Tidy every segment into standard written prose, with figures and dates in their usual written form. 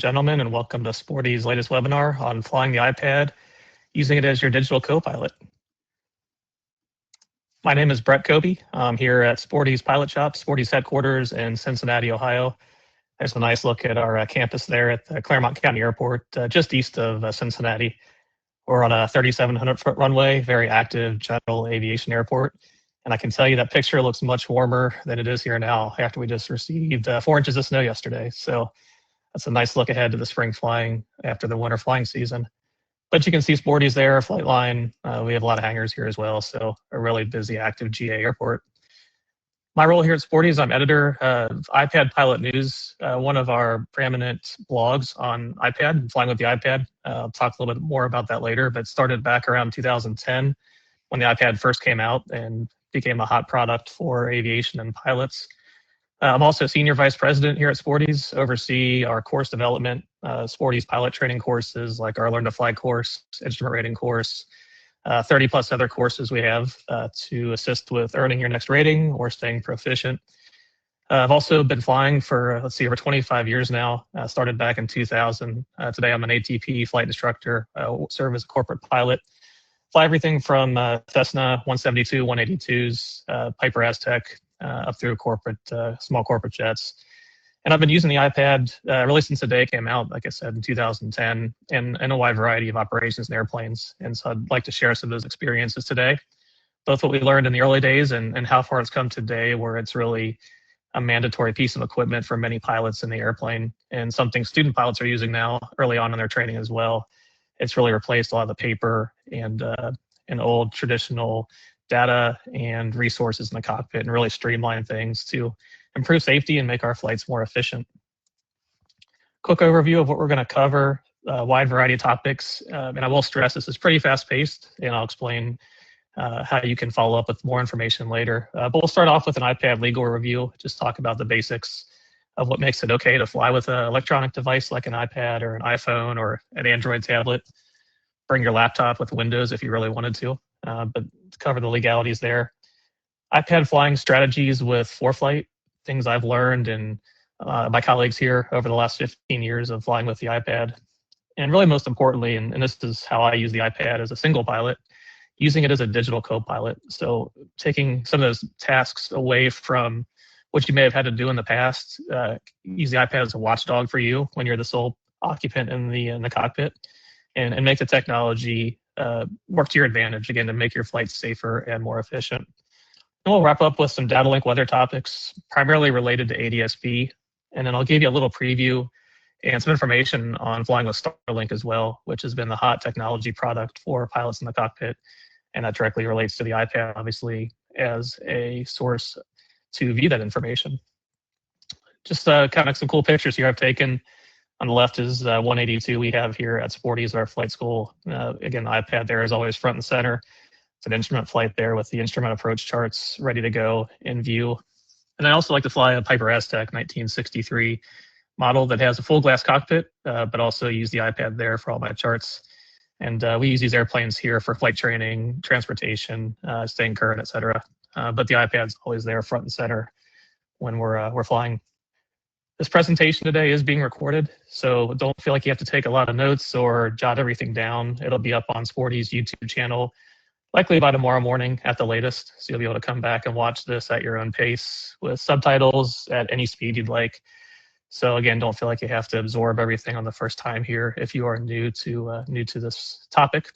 gentlemen, and welcome to Sporty's latest webinar on flying the iPad, using it as your digital co-pilot. My name is Bret Koebbe. I'm here at Sporty's Pilot Shop, Sporty's headquarters in Cincinnati, Ohio. There's a nice look at our campus there at the Claremont County Airport, just east of Cincinnati. We're on a 3,700-foot runway, very active general aviation airport. And I can tell you that picture looks much warmer than it is here now after we just received 4 inches of snow yesterday. So that's a nice look ahead to the spring flying after the winter flying season. But you can see Sporty's there, flight line. We have a lot of hangars here as well, so a really busy, active GA airport. My role here at Sporty is I'm editor of iPad Pilot News, one of our preeminent blogs on iPad, flying with the iPad. I'll talk a little bit more about that later, but started back around 2010 when the iPad first came out and became a hot product for aviation and pilots. I'm also senior vice president here at Sporty's, oversee our course development, Sporty's pilot training courses like our Learn to Fly course, instrument rating course, 30 plus other courses we have to assist with earning your next rating or staying proficient. I've also been flying for, over 25 years now, started back in 2000. Today I'm an ATP flight instructor, serve as a corporate pilot, fly everything from Cessna 172, 182s, Piper Aztec, up through corporate, small corporate jets. And I've been using the iPad really since the day it came out, like I said, in 2010, in a wide variety of operations and airplanes. And so I'd like to share some of those experiences today, both what we learned in the early days and how far it's come today, where it's really a mandatory piece of equipment for many pilots in the airplane, and something student pilots are using now early on in their training as well. It's really replaced a lot of the paper and old traditional data and resources in the cockpit, and really streamline things to improve safety and make our flights more efficient. Quick overview of what we're going to cover, a wide variety of topics, and I will stress this is pretty fast-paced, and I'll explain how you can follow up with more information later. But we'll start off with an iPad legal review, just talk about the basics of what makes it okay to fly with an electronic device like an iPad or an iPhone or an Android tablet. Bring your laptop with Windows if you really wanted to, but cover the legalities there. iPad flying strategies with ForeFlight, things I've learned and my colleagues here over the last 15 years of flying with the iPad. And really most importantly, and this is how I use the iPad as a single pilot, using it as a digital co-pilot. So taking some of those tasks away from what you may have had to do in the past, use the iPad as a watchdog for you when you're the sole occupant in the cockpit, and make the technology work to your advantage, again, to make your flights safer and more efficient. And we'll wrap up with some Datalink weather topics, primarily related to ADS-B, and then I'll give you a little preview and some information on flying with Starlink as well, which has been the hot technology product for pilots in the cockpit, and that directly relates to the iPad, obviously, as a source to view that information. Just kind of some cool pictures here I've taken. On the left is 182 we have here at Sporty's, our flight school. Again, the iPad there is always front and center. It's an instrument flight there with the instrument approach charts ready to go in view. And I also like to fly a Piper Aztec 1963 model that has a full glass cockpit, but also use the iPad there for all my charts. And we use these airplanes here for flight training, transportation, staying current, et cetera. But the iPad's always there front and center when we're flying. This presentation today is being recorded, so don't feel like you have to take a lot of notes or jot everything down. It'll be up on Sporty's YouTube channel, likely by tomorrow morning at the latest. So you'll be able to come back and watch this at your own pace with subtitles at any speed you'd like. So again, don't feel like you have to absorb everything on the first time here if you are new to this topic.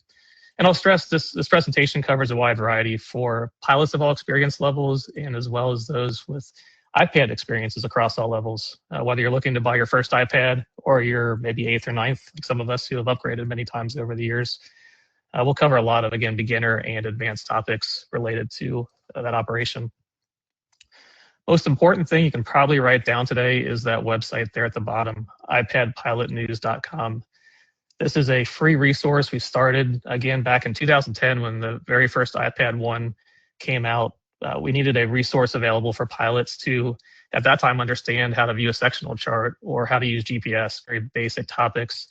And I'll stress this presentation covers a wide variety for pilots of all experience levels, and as well as those with iPad experiences across all levels, whether you're looking to buy your first iPad or you're maybe 8th or 9th, like some of us who have upgraded many times over the years. We'll cover a lot of, again, beginner and advanced topics related to that operation. Most important thing you can probably write down today is that website there at the bottom, iPadPilotNews.com. This is a free resource we started, again, back in 2010 when the very first iPad 1 came out. We needed a resource available for pilots to, at that time, understand how to view a sectional chart or how to use GPS, very basic topics.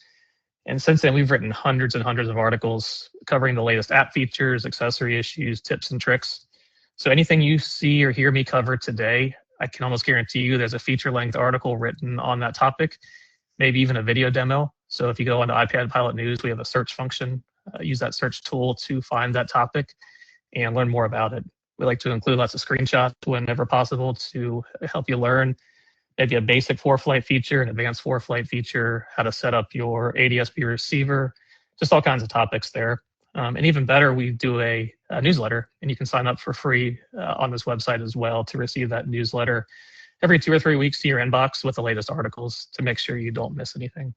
And since then, we've written hundreds and hundreds of articles covering the latest app features, accessory issues, tips and tricks. So anything you see or hear me cover today, I can almost guarantee you there's a feature-length article written on that topic maybe even a video demo. So if you go onto iPad Pilot News, we have a search function. Use that search tool to find that topic and learn more about it. We like to include lots of screenshots whenever possible to help you learn maybe a basic ForeFlight feature, an advanced ForeFlight feature, how to set up your ADS-B receiver, just all kinds of topics there. And even better, we do a newsletter, and you can sign up for free on this website as well to receive that newsletter every 2 or 3 weeks to your inbox with the latest articles to make sure you don't miss anything.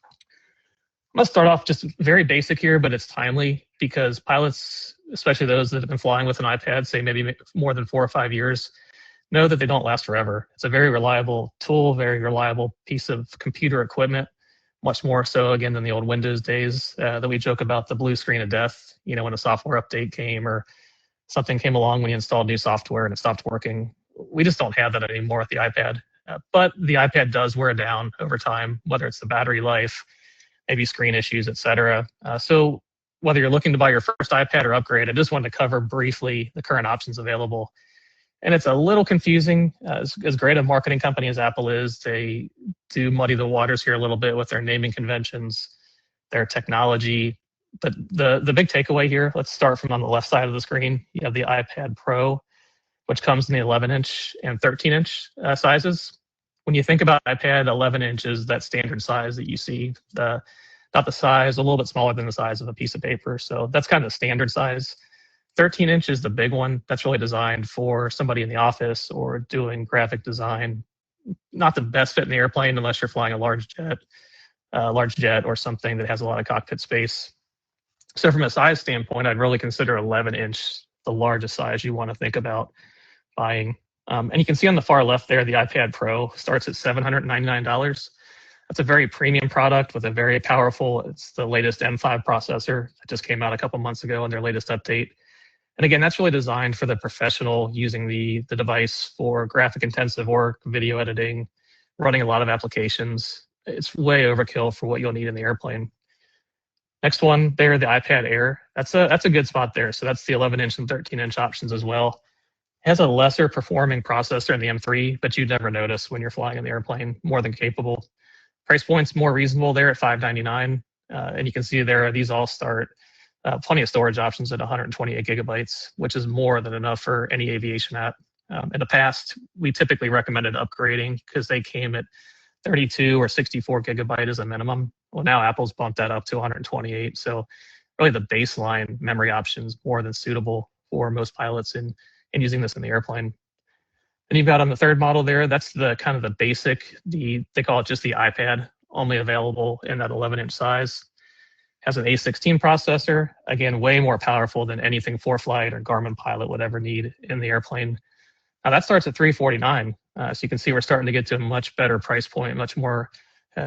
I'm going to start off just very basic here, but it's timely because pilots, especially those that have been flying with an iPad, say maybe more than 4 or 5 years, know that they don't last forever. It's a very reliable tool, very reliable piece of computer equipment, much more so, again, than the old Windows days that we joke about the blue screen of death, you know, when a software update came or something came along when you installed new software and it stopped working. We just don't have that anymore with the iPad. But the iPad does wear down over time, whether it's the battery life, maybe screen issues, et cetera. So whether you're looking to buy your first iPad or upgrade, I just wanted to cover briefly the current options available. And it's a little confusing. As great a marketing company as Apple is, they do muddy the waters here a little bit with their naming conventions, their technology. But the big takeaway here, let's start from on the left side of the screen. You have the iPad Pro, which comes in the 11-inch and 13-inch sizes. When you think about iPad, 11-inch is that standard size that you see, not the size, a little bit smaller than the size of a piece of paper. So that's kind of the standard size. 13-inch is the big one that's really designed for somebody in the office or doing graphic design. Not the best fit in the airplane unless you're flying a large jet or something that has a lot of cockpit space. So from a size standpoint, I'd really consider 11-inch the largest size you want to think about buying. And you can see on the far left there, the iPad Pro starts at $799. That's a very premium product with a very powerful, it's the latest M5 processor that just came out a couple months ago in their latest update. And again, that's really designed for the professional using the device for graphic intensive work, video editing, running a lot of applications. It's way overkill for what you'll need in the airplane. Next one there, the iPad Air. That's a good spot there. So that's the 11-inch and 13-inch options as well. It has a lesser performing processor in the M3, but you'd never notice when you're flying in the airplane, more than capable. Price point's more reasonable there at $599. And you can see there, these all start plenty of storage options at 128 gigabytes, which is more than enough for any aviation app. In the past, we typically recommended upgrading because they came at 32 or 64 gigabyte as a minimum. Well, now Apple's bumped that up to 128. So really the baseline memory options more than suitable for most pilots in using this in the airplane. And you've got on the third model there, that's the kind of the basic, they call it just the iPad, only available in that 11-inch size. Has an A16 processor, again, way more powerful than anything ForeFlight or Garmin Pilot would ever need in the airplane. Now that starts at $349. So you can see we're starting to get to a much better price point, much more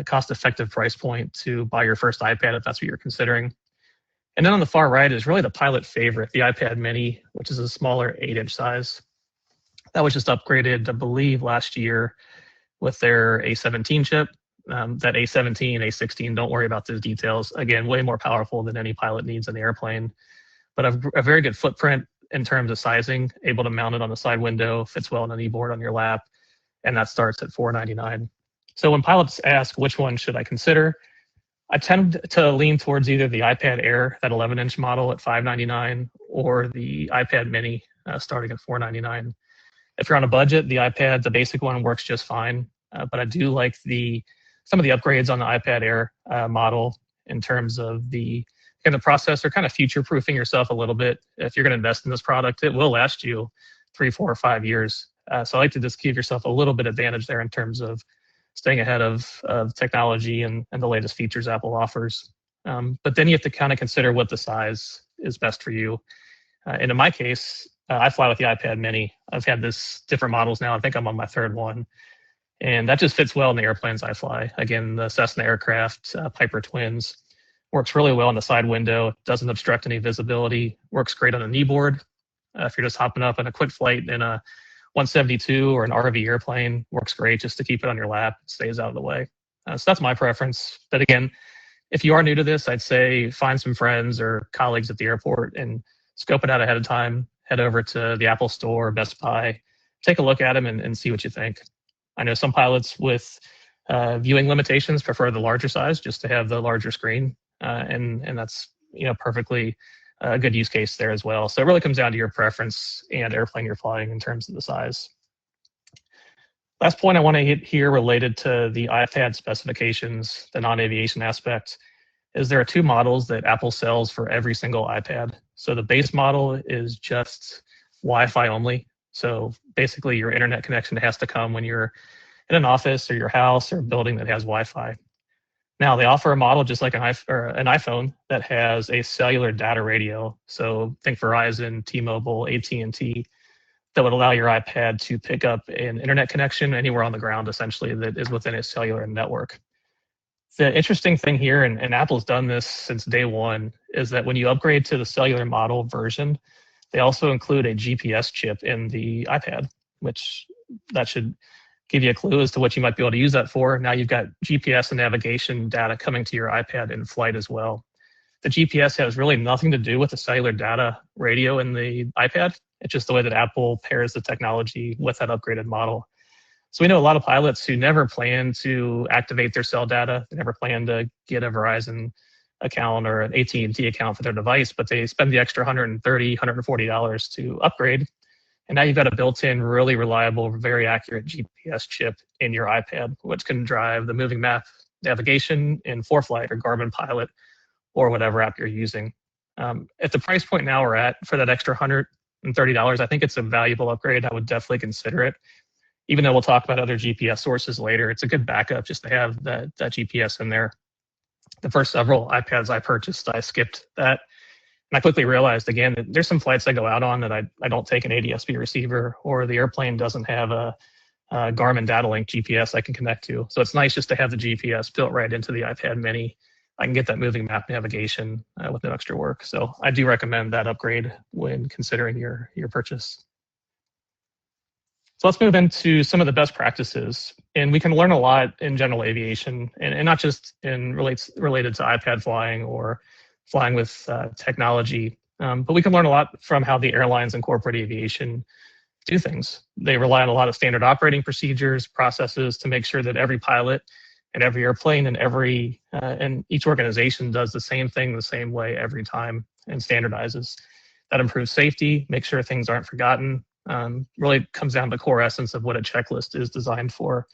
cost-effective price point to buy your first iPad if that's what you're considering. And then on the far right is really the pilot favorite, the iPad Mini, which is a smaller 8-inch size. That was just upgraded, I believe, last year with their A17 chip. That A17, A16, don't worry about those details. Again, way more powerful than any pilot needs in the airplane, but a very good footprint in terms of sizing, able to mount it on the side window, fits well on a kneeboard on your lap, and that starts at $499. So when pilots ask which one should I consider, I tend to lean towards either the iPad Air, that 11-inch model at $599, or the iPad Mini starting at $499. If you're on a budget, the iPad, the basic one, works just fine, but I do like some of the upgrades on the iPad Air model in terms of the processor, kind of future-proofing yourself a little bit. If you're going to invest in this product, it will last you 3, 4, or 5 years. So I like to just give yourself a little bit advantage there in terms of staying ahead of technology and the latest features Apple offers. But then you have to kind of consider what the size is best for you. And in my case, I fly with the iPad Mini. I've had this different models now. I think I'm on my third one. And that just fits well in the airplanes I fly. Again, the Cessna aircraft, Piper Twins, works really well on the side window, doesn't obstruct any visibility, works great on a kneeboard. If you're just hopping up in a quick flight in a 172 or an RV airplane, works great just to keep it on your lap, it stays out of the way. So that's my preference. But again, if you are new to this, I'd say find some friends or colleagues at the airport and scope it out ahead of time. Head over to the Apple Store, Best Buy, take a look at them and see what you think. I know some pilots with Viewing limitations, prefer the larger size just to have the larger screen, and that's perfectly a good use case there as well. So it really comes down to your preference and airplane you're flying in terms of the size. Last point I want to hit here related to the iPad specifications, the non-aviation aspect, is there are two models that Apple sells for every single iPad. So the base model is just Wi-Fi only. So basically your internet connection has to come when you're in an office or your house or a building that has Wi-Fi. Now they offer a model just like an iPhone that has a cellular data radio. So think Verizon, T-Mobile, AT&T, that would allow your iPad to pick up an internet connection anywhere on the ground, essentially, that is within a cellular network. The interesting thing here, and Apple's done this since day one, is that when you upgrade to the cellular model version, they also include a GPS chip in the iPad, which that should give you a clue as to what you might be able to use that for. Now you've got GPS and navigation data coming to your iPad in flight as well. The GPS has really nothing to do with the cellular data radio in the iPad. It's just the way that Apple pairs the technology with that upgraded model. So we know a lot of pilots who never plan to activate their cell data. They never plan to get a Verizon account or an AT&T account for their device, but they spend the extra $130, $140 to upgrade. And now you've got a built-in, really reliable, very accurate GPS chip in your iPad, which can drive the moving map navigation in ForeFlight or Garmin Pilot or whatever app you're using. At the price point now we're at, for that extra $130, I think it's a valuable upgrade. I would definitely consider it. Even though we'll talk about other GPS sources later, it's a good backup just to have that GPS in there. The first several iPads I purchased, I skipped that. And I quickly realized, again, that there's some flights I go out on that I don't take an ADS-B receiver, or the airplane doesn't have a Garmin Datalink GPS I can connect to. So it's nice just to have the GPS built right into the iPad mini. I can get that moving map navigation with no extra work. So I do recommend that upgrade when considering your purchase. So let's move into some of the best practices. And we can learn a lot in general aviation, and not just related to iPad flying or flying with technology, but we can learn a lot from how the airlines and corporate aviation do things. They rely on a lot of standard operating procedures, processes to make sure that every pilot and every airplane and each organization does the same thing the same way every time and standardizes. That improves safety, makes sure things aren't forgotten. Really comes down to the core essence of what a checklist is designed for.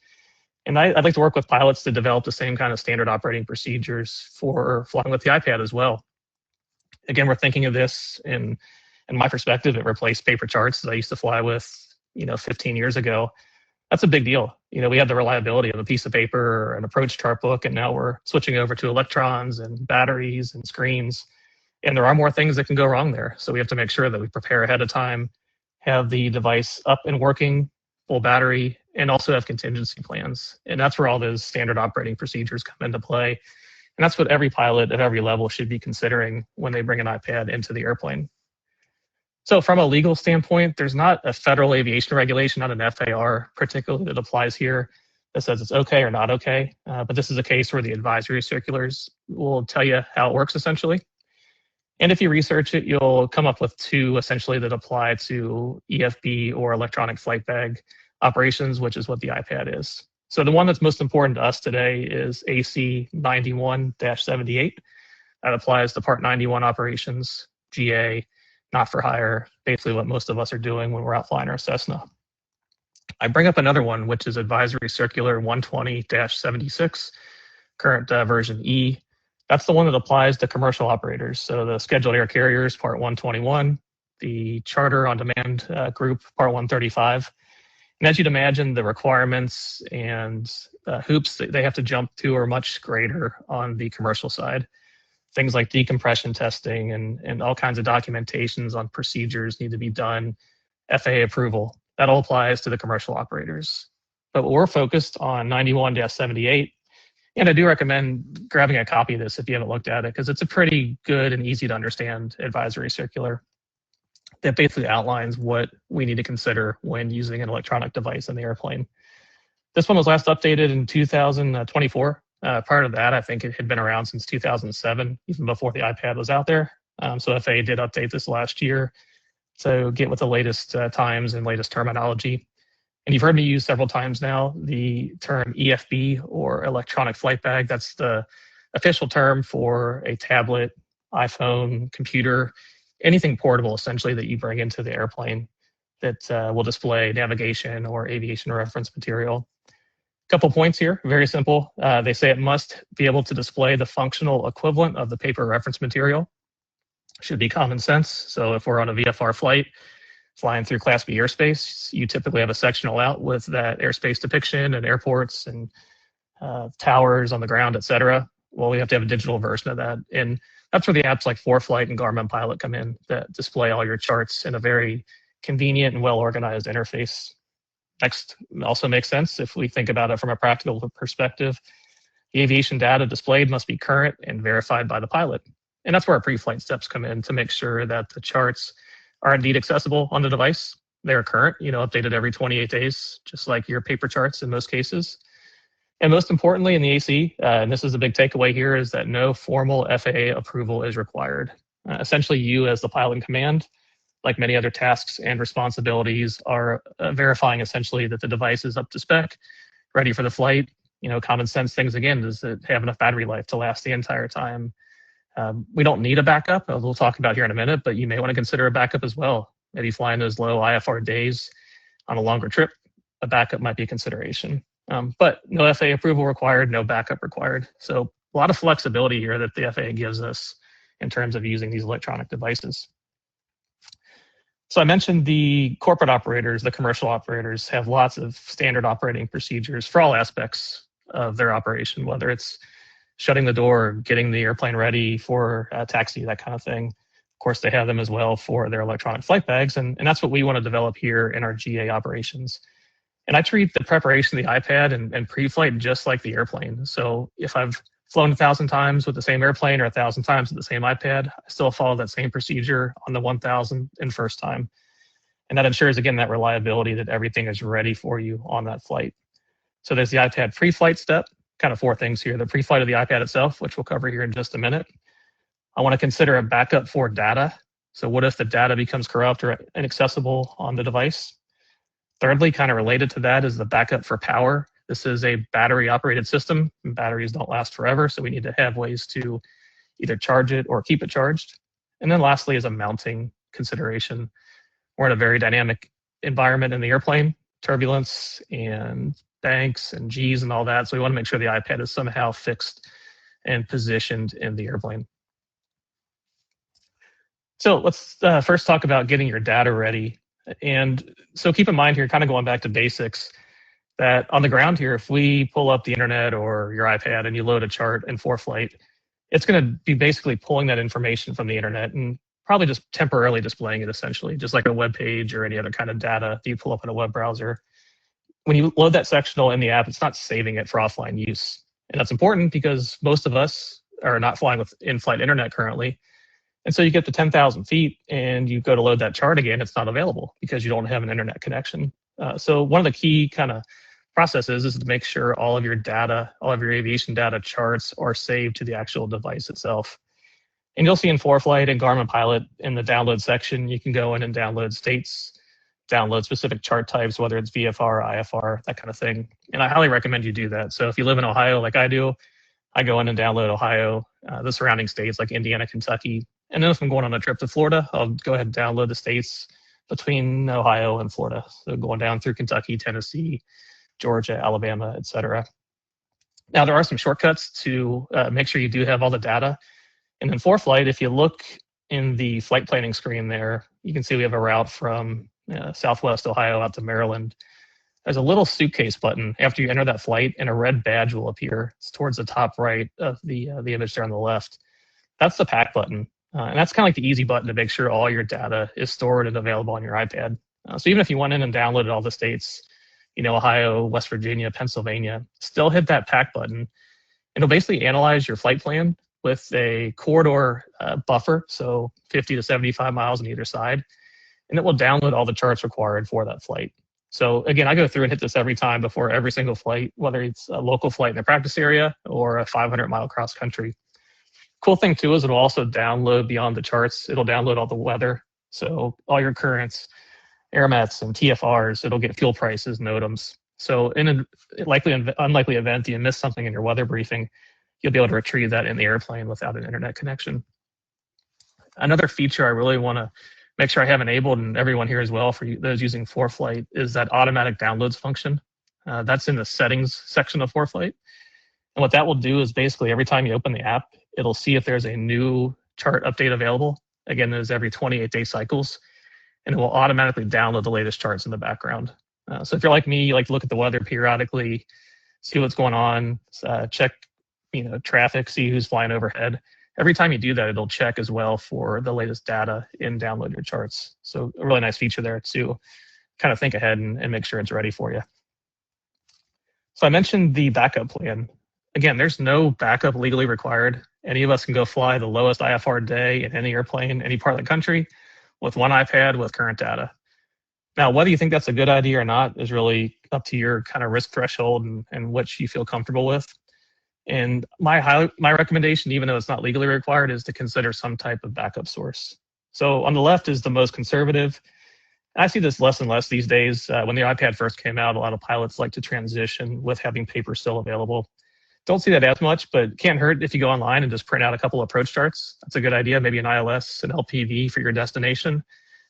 And I'd like to work with pilots to develop the same kind of standard operating procedures for flying with the iPad as well. Again, we're thinking of this in my perspective, it replaced paper charts that I used to fly with, 15 years ago. That's a big deal. We have the reliability of a piece of paper or an approach chart book, and now we're switching over to electrons and batteries and screens. And there are more things that can go wrong there. So we have to make sure that we prepare ahead of time, have the device up and working, full battery, and also have contingency plans. And that's where all those standard operating procedures come into play. And that's what every pilot at every level should be considering when they bring an iPad into the airplane. So from a legal standpoint, there's not a federal aviation regulation, not an FAR particularly, that applies here that says it's okay or not okay. But this is a case where the advisory circulars will tell you how it works essentially. And if you research it, you'll come up with two essentially that apply to EFB or electronic flight bag operations, which is what the iPad is. So the one that's most important to us today is AC 91-78. That applies to Part 91 operations, GA, not for hire, basically what most of us are doing when we're out flying our Cessna. I bring up another one, which is Advisory Circular 120-76, current version E. That's the one that applies to commercial operators. So the scheduled air carriers, Part 121, the charter on demand group, Part 135. And as you'd imagine, the requirements and hoops that they have to jump to are much greater on the commercial side. Things like decompression testing and all kinds of documentations on procedures need to be done, FAA approval. That all applies to the commercial operators. But we're focused on 91-78. And I do recommend grabbing a copy of this if you haven't looked at it, because it's a pretty good and easy to understand advisory circular that basically outlines what we need to consider when using an electronic device in the airplane. This one was last updated in 2024. Prior to that, I think it had been around since 2007, even before the iPad was out there. So FAA did update this last year to get with the latest times and latest terminology. And you've heard me use several times now the term EFB, or electronic flight bag. That's the official term for a tablet, iPhone, computer, anything portable essentially that you bring into the airplane that will display navigation or aviation reference material. Couple points here, very simple. They say it must be able to display the functional equivalent of the paper reference material. Should be common sense. So if we're on a VFR flight, flying through Class B airspace, you typically have a sectional out with that airspace depiction and airports and towers on the ground, et cetera. Well, we have to have a digital version of that. And that's where the apps like ForeFlight and Garmin Pilot come in, that display all your charts in a very convenient and well-organized interface. Next also makes sense if we think about it from a practical perspective. The aviation data displayed must be current and verified by the pilot. And that's where our pre-flight steps come in to make sure that the charts are indeed accessible on the device. They're current, updated every 28 days, just like your paper charts in most cases. And most importantly in the AC, and this is a big takeaway here, is that no formal FAA approval is required. Essentially, you as the pilot in command, like many other tasks and responsibilities, are verifying essentially that the device is up to spec, ready for the flight. Common sense things, again, does it have enough battery life to last the entire time? We don't need a backup, as we'll talk about here in a minute, but you may want to consider a backup as well. Maybe flying those low IFR days on a longer trip, a backup might be a consideration. But no FAA approval required, no backup required. So a lot of flexibility here that the FAA gives us in terms of using these electronic devices. So I mentioned the corporate operators, the commercial operators have lots of standard operating procedures for all aspects of their operation, whether it's shutting the door, getting the airplane ready for a taxi, that kind of thing. Of course, they have them as well for their electronic flight bags, and that's what we want to develop here in our GA operations. And I treat the preparation of the iPad and pre-flight just like the airplane. So if I've flown 1,000 times with the same airplane or 1,000 times with the same iPad, I still follow that same procedure on the 1,001st time. And that ensures, again, that reliability, that everything is ready for you on that flight. So there's the iPad pre-flight step, kind of 4 things here. The pre-flight of the iPad itself, which we'll cover here in just a minute. I want to consider a backup for data. So what if the data becomes corrupt or inaccessible on the device? Thirdly, kind of related to that, is the backup for power. This is a battery operated system, and batteries don't last forever, so we need to have ways to either charge it or keep it charged. And then lastly is a mounting consideration. We're in a very dynamic environment in the airplane, turbulence and banks and G's and all that, so we want to make sure the iPad is somehow fixed and positioned in the airplane. So let's first talk about getting your data ready. And so keep in mind here, kind of going back to basics, that on the ground here, if we pull up the internet or your iPad and you load a chart in ForeFlight, it's going to be basically pulling that information from the internet and probably just temporarily displaying it, essentially, just like a web page or any other kind of data that you pull up in a web browser. When you load that sectional in the app, it's not saving it for offline use. And that's important because most of us are not flying with in-flight internet currently. And so you get to 10,000 feet and you go to load that chart again, it's not available because you don't have an internet connection. So one of the key kind of processes is to make sure all of your data, all of your aviation data charts are saved to the actual device itself. And you'll see in ForeFlight and Garmin Pilot in the download section, you can go in and download states, download specific chart types, whether it's VFR, IFR, that kind of thing. And I highly recommend you do that. So if you live in Ohio like I do, I go in and download Ohio, the surrounding states like Indiana, Kentucky. And then if I'm going on a trip to Florida, I'll go ahead and download the states between Ohio and Florida. So going down through Kentucky, Tennessee, Georgia, Alabama, et cetera. Now, there are some shortcuts to make sure you do have all the data. And in ForeFlight, if you look in the flight planning screen there, you can see we have a route from Southwest Ohio out to Maryland. There's a little suitcase button after you enter that flight, and a red badge will appear. It's towards the top right of the image there on the left. That's the pack button. And that's kind of like the easy button to make sure all your data is stored and available on your iPad. So even if you went in and downloaded all the states, Ohio, West Virginia, Pennsylvania, still hit that pack button. It'll basically analyze your flight plan with a corridor buffer, so 50 to 75 miles on either side, and it will download all the charts required for that flight. So again, I go through and hit this every time before every single flight, whether it's a local flight in the practice area or a 500-mile cross country. Cool thing too is it'll also download beyond the charts. It'll download all the weather, so all your currents, airmets and TFRs, it'll get fuel prices, NOTAMs. So in a unlikely event you miss something in your weather briefing, you'll be able to retrieve that in the airplane without an internet connection. Another feature I really want to make sure I have enabled, and everyone here as well, for those using ForeFlight, is that automatic downloads function. That's in the settings section of ForeFlight. And what that will do is basically every time you open the app, it'll see if there's a new chart update available. Again, there's every 28-day cycles, and it will automatically download the latest charts in the background. So if you're like me, you like to look at the weather periodically, see what's going on, check traffic, see who's flying overhead. Every time you do that, it'll check as well for the latest data and download your charts. So a really nice feature there to kind of think ahead and make sure it's ready for you. So I mentioned the backup plan. Again, there's no backup legally required. Any of us can go fly the lowest IFR day in any airplane, any part of the country, with one iPad with current data. Now, whether you think that's a good idea or not is really up to your kind of risk threshold and what you feel comfortable with. And my recommendation, even though it's not legally required, is to consider some type of backup source. So on the left is the most conservative. I see this less and less these days. When the iPad first came out, a lot of pilots like to transition with having paper still available. Don't see that as much, but can't hurt if you go online and just print out a couple of approach charts. That's a good idea. Maybe an ILS, an LPV for your destination,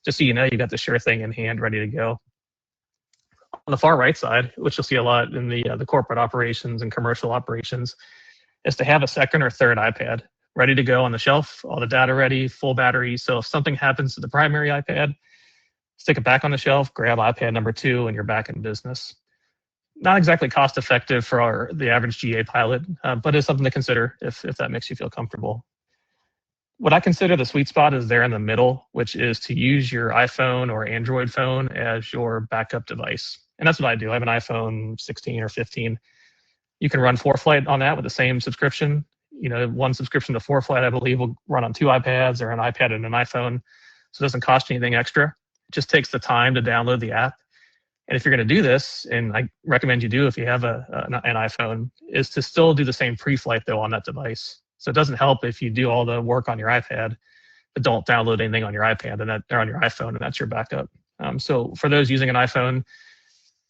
just so you know you got the sure thing in hand, ready to go. On the far right side, which you'll see a lot in the corporate operations and commercial operations, is to have a second or third iPad ready to go on the shelf, all the data ready, full battery. So if something happens to the primary iPad, stick it back on the shelf, grab iPad number 2, and you're back in business. Not exactly cost effective for the average GA pilot, but it's something to consider if that makes you feel comfortable. What I consider the sweet spot is there in the middle, which is to use your iPhone or Android phone as your backup device. And that's what I do. I have an iPhone 16 or 15. You can run ForeFlight on that with the same subscription. One subscription to ForeFlight, I believe, will run on 2 iPads or an iPad and an iPhone. So it doesn't cost you anything extra. It just takes the time to download the app. And if you're going to do this, and I recommend you do if you have an iPhone, is to still do the same pre-flight though on that device. So it doesn't help if you do all the work on your iPad, but don't download anything on your iPad or on your iPhone, and that's your backup. So for those using an iPhone,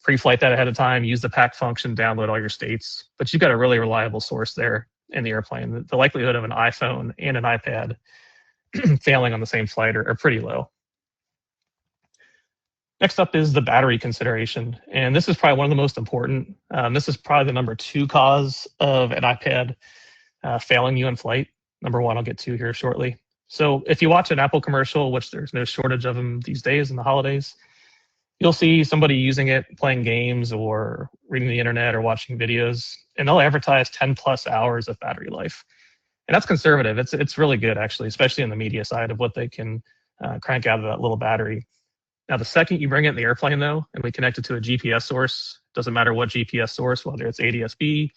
pre-flight that ahead of time, use the pack function, download all your states. But you've got a really reliable source there in the airplane. The likelihood of an iPhone and an iPad failing on the same flight are pretty low. Next up is the battery consideration, and this is probably one of the most important. This is probably the number 2 cause of an iPad failing you in flight. Number 1 I'll get to here shortly. So if you watch an Apple commercial, which there's no shortage of them these days in the holidays, you'll see somebody using it, playing games or reading the internet or watching videos, and they'll advertise 10+ hours of battery life. And that's conservative. It's really good, actually, especially in the media side of what they can crank out of that little battery. Now, the second you bring it in the airplane, though, and we connect it to a GPS source, doesn't matter what GPS source, whether it's ADS-B,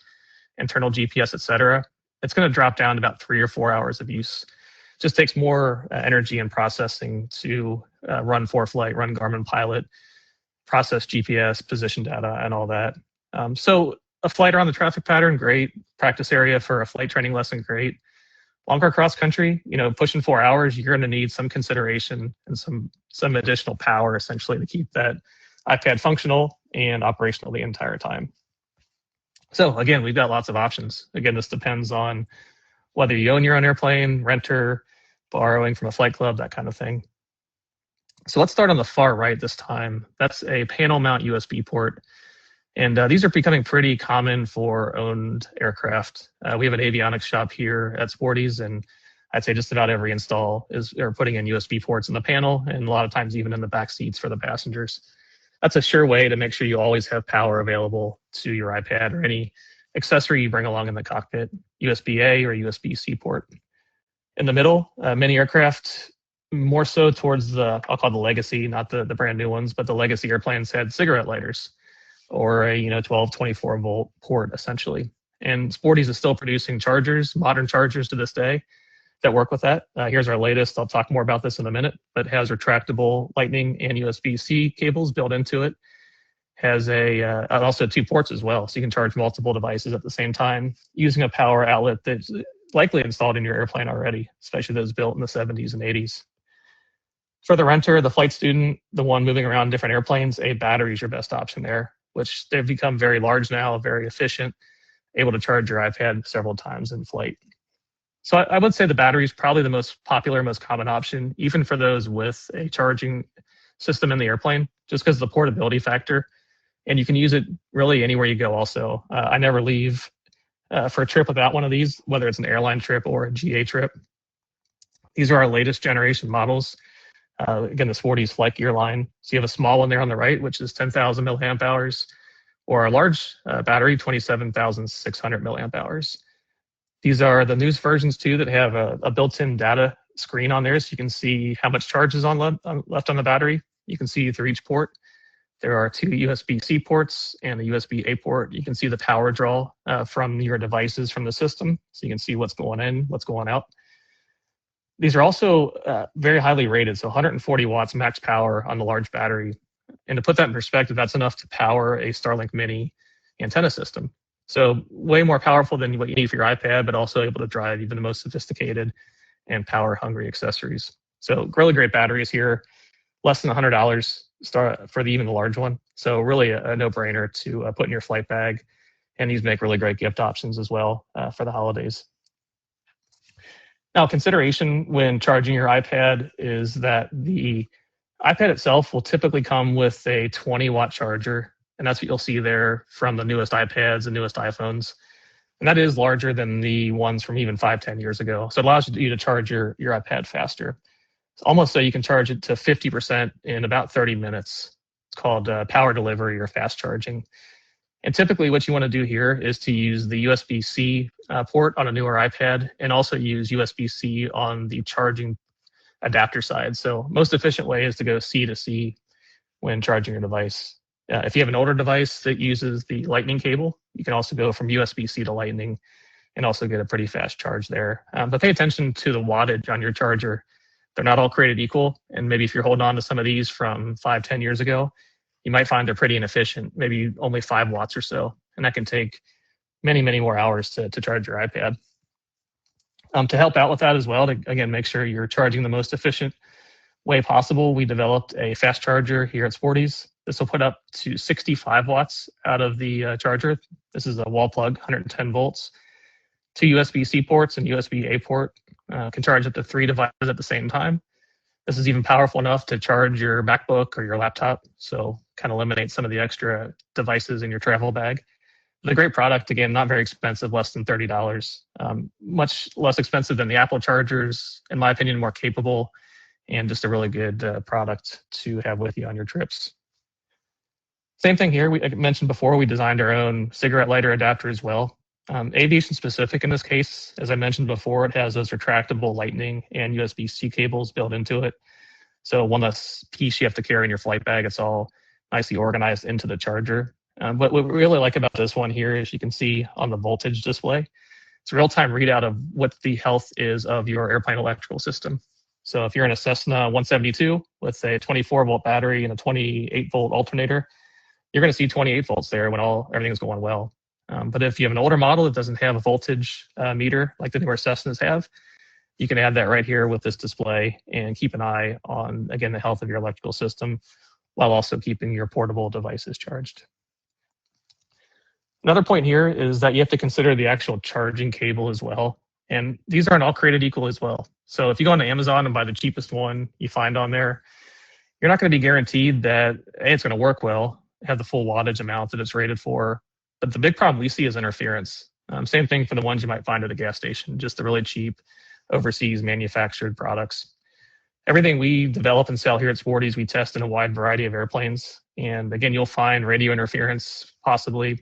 internal GPS, et cetera, it's going to drop down to about 3 or 4 hours of use. It just takes more energy and processing to run ForeFlight, run Garmin Pilot, process GPS, position data, and all that. So a flight around the traffic pattern, great. Practice area for a flight training lesson, great. Longer cross country, pushing 4 hours, you're going to need some consideration and some additional power, essentially, to keep that iPad functional and operational the entire time. So again, we've got lots of options. Again, this depends on whether you own your own airplane, renter, borrowing from a flight club, that kind of thing. So let's start on the far right this time. That's a panel mount USB port. And these are becoming pretty common for owned aircraft. We have an avionics shop here at Sporty's, and I'd say just about every install are putting in USB ports in the panel, and a lot of times even in the back seats for the passengers. That's a sure way to make sure you always have power available to your iPad or any accessory you bring along in the cockpit, USB-A or USB-C port. In the middle, many aircraft, more so towards I'll call the legacy, not the brand new ones, but the legacy airplanes had cigarette lighters, or a 12, 24 volt port, essentially. And Sporty's is still producing chargers, modern chargers to this day, that work with that. Here's our latest. I'll talk more about this in a minute, but has retractable Lightning and USB-C cables built into it. Has also 2 ports as well, so you can charge multiple devices at the same time using a power outlet that's likely installed in your airplane already, especially those built in the 70s and 80s. For the renter, the flight student, the one moving around different airplanes, a battery is your best option there, which they've become very large now, very efficient, able to charge your iPad several times in flight. So I would say the battery is probably the most popular, most common option, even for those with a charging system in the airplane, just because of the portability factor. And you can use it really anywhere you go also. I never leave for a trip without one of these, whether it's an airline trip or a GA trip. These are our latest generation models. Again, the Sporty's Flight Gear line. So you have a small one there on the right, which is 10,000 milliamp hours, or a large battery, 27,600 milliamp hours. These are the newest versions too that have a built-in data screen on there, so you can see how much charge is left on the battery. You can see through each port. There are 2 USB-C ports and a USB-A port. You can see the power draw from your devices from the system, so you can see what's going in, what's going out. These are also very highly rated, so 140 watts max power on the large battery. And to put that in perspective, that's enough to power a Starlink mini antenna system. So way more powerful than what you need for your iPad, but also able to drive even the most sophisticated and power-hungry accessories. So really great batteries here, less than $100 for even the large one. So really a no-brainer to put in your flight bag. And these make really great gift options as well for the holidays. Now, consideration when charging your iPad is that the iPad itself will typically come with a 20-watt charger, and that's what you'll see there from the newest iPads and newest iPhones. And that is larger than the ones from even 5-10 years ago. So it allows you to charge your iPad faster. It's almost so you can charge it to 50% in about 30 minutes. It's called power delivery or fast charging. And typically what you want to do here is to use the USB-C port on a newer iPad and also use USB-C on the charging adapter side. So most efficient way is to go C to C when charging your device. If you have an older device that uses the Lightning cable, you can also go from USB-C to Lightning and also get a pretty fast charge there. But pay attention to the wattage on your charger. They're not all created equal. And maybe if you're holding on to some of these from 5-10 years ago, you might find they're pretty inefficient, maybe only 5 watts or so. And that can take many, many more hours to charge your iPad. To help out with that as well, to again, make sure you're charging the most efficient way possible, we developed a fast charger here at Sporty's. This will put up to 65 watts out of the charger. This is a wall plug, 110 volts. 2 USB-C ports and USB-A port. Can charge up to 3 devices at the same time. This is even powerful enough to charge your MacBook or your laptop, so kind of eliminate some of the extra devices in your travel bag. It's a great product, again, not very expensive, less than $30. Much less expensive than the Apple chargers, in my opinion, more capable, and just a really good product to have with you on your trips. Same thing here, I mentioned before, we designed our own cigarette lighter adapter as well. Aviation specific in this case, as I mentioned before, it has those retractable Lightning and USB-C cables built into it. So one less piece you have to carry in your flight bag. It's all nicely organized into the charger. But what we really like about this one here is you can see on the voltage display, it's a real-time readout of what the health is of your airplane electrical system. So if you're in a Cessna 172 with a 24-volt battery and a 28-volt alternator, you're going to see 28 volts there when everything's going well. But if you have an older model that doesn't have a voltage meter like the newer Cessnas have, you can add that right here with this display and keep an eye on, again, the health of your electrical system while also keeping your portable devices charged. Another point here is that you have to consider the actual charging cable as well. And these aren't all created equal as well. So if you go on Amazon and buy the cheapest one you find on there, you're not going to be guaranteed that it's going to work well, have the full wattage amount that it's rated for. But the big problem we see is interference. Same thing for the ones you might find at a gas station, just the really cheap overseas manufactured products. Everything we develop and sell here at Sporty's, we test in a wide variety of airplanes. And again, you'll find radio interference possibly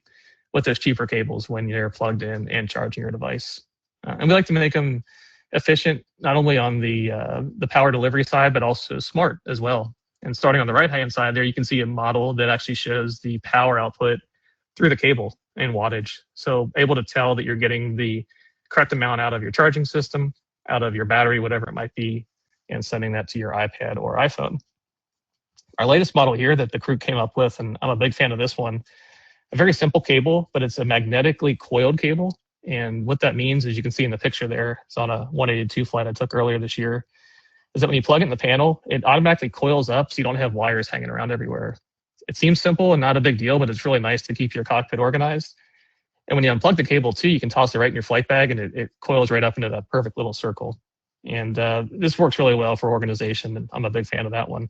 with those cheaper cables when you're plugged in and charging your device. And we like to make them efficient, not only on the power delivery side, but also smart as well. And starting on the right-hand side there, you can see a model that actually shows the power output through the cable and wattage. So able to tell that you're getting the correct amount out of your charging system, out of your battery, whatever it might be, and sending that to your iPad or iPhone. Our latest model here that the crew came up with, and I'm a big fan of this one, a very simple cable, but it's a magnetically coiled cable. And what that means, as you can see in the picture there, it's on a 182 flight I took earlier this year. is that when you plug it in the panel, it automatically coils up so you don't have wires hanging around everywhere. It seems simple and not a big deal, but it's really nice to keep your cockpit organized. And when you unplug the cable too, you can toss it right in your flight bag and it coils right up into that perfect little circle. And this works really well for organization, and I'm a big fan of that one.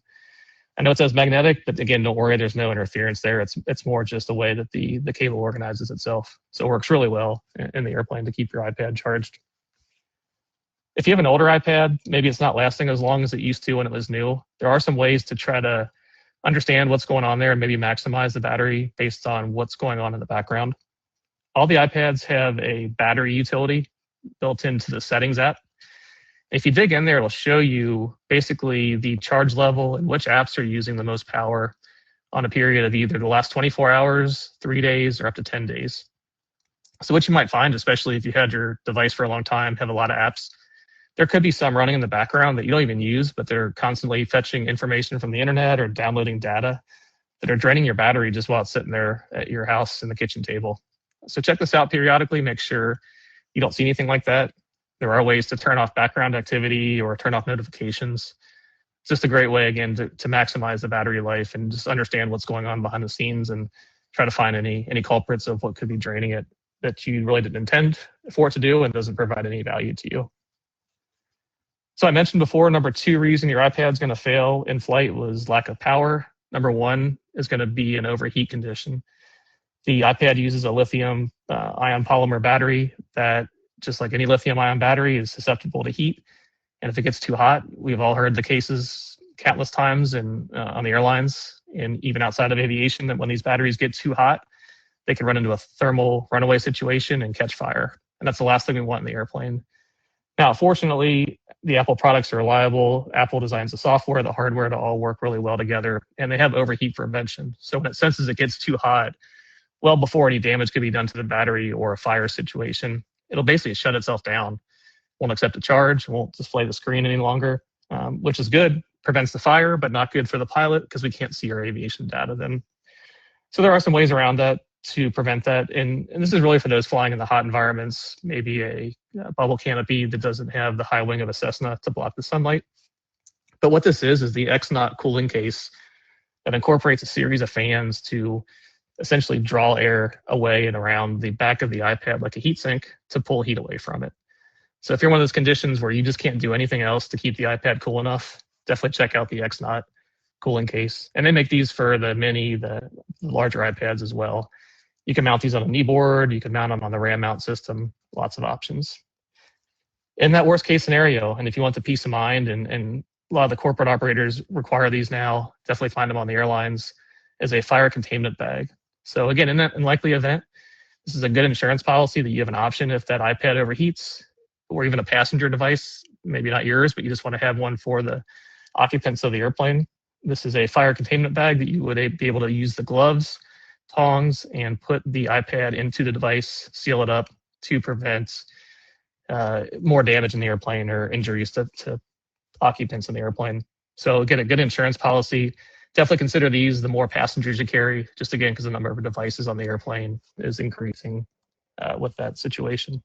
I know it says magnetic, but again, don't worry, there's no interference there. It's more just the way that the cable organizes itself. So it works really well in the airplane to keep your iPad charged. If you have an older iPad, maybe it's not lasting as long as it used to when it was new. There are some ways to try to understand what's going on there and maybe maximize the battery based on what's going on in the background. All the iPads have a battery utility built into the settings app. If you dig in there, it'll show you basically the charge level and which apps are using the most power on a period of either the last 24 hours, 3 days, or up to 10 days. So what you might find, especially if you had your device for a long time, have a lot of apps, there could be some running in the background that you don't even use, but they're constantly fetching information from the internet or downloading data that are draining your battery just while it's sitting there at your house in the kitchen table. So check this out periodically, make sure you don't see anything like that. There are ways to turn off background activity or turn off notifications. It's just a great way, again, to maximize the battery life and just understand what's going on behind the scenes and try to find any culprits of what could be draining it that you really didn't intend for it to do and doesn't provide any value to you. So I mentioned before, number 2 reason your iPad's going to fail in flight was lack of power. Number 1 is going to be an overheat condition. The iPad uses a lithium ion polymer battery that, just like any lithium ion battery, is susceptible to heat. And if it gets too hot, we've all heard the cases countless times on the airlines and even outside of aviation, that when these batteries get too hot, they can run into a thermal runaway situation and catch fire. And that's the last thing we want in the airplane. Now, fortunately, the Apple products are reliable. Apple designs the software, the hardware to all work really well together, and they have overheat prevention. So when it senses it gets too hot, well before any damage could be done to the battery or a fire situation, it'll basically shut itself down. Won't accept a charge, won't display the screen any longer, which is good. Prevents the fire, but not good for the pilot because we can't see our aviation data then. So there are some ways around that to prevent that. And this is really for those flying in the hot environments, maybe a bubble canopy that doesn't have the high wing of a Cessna to block the sunlight. But what this is the X-Not cooling case that incorporates a series of fans to essentially draw air away and around the back of the iPad like a heat sink to pull heat away from it. So if you're one of those conditions where you just can't do anything else to keep the iPad cool enough, definitely check out the X-Not cooling case. And they make these for the mini, the larger iPads as well. You can mount these on a kneeboard, you can mount them on the RAM mount system, lots of options. In that worst case scenario, and if you want the peace of mind, and a lot of the corporate operators require these now, definitely find them on the airlines, as a fire containment bag. So again, in that unlikely event, this is a good insurance policy that you have an option if that iPad overheats, or even a passenger device, maybe not yours, but you just want to have one for the occupants of the airplane. This is a fire containment bag that you would be able to use the gloves, tongs, and put the iPad into the device, seal it up to prevent more damage in the airplane or injuries to occupants in the airplane. So get a good insurance policy. Definitely consider these the more passengers you carry, just again, because the number of devices on the airplane is increasing with that situation.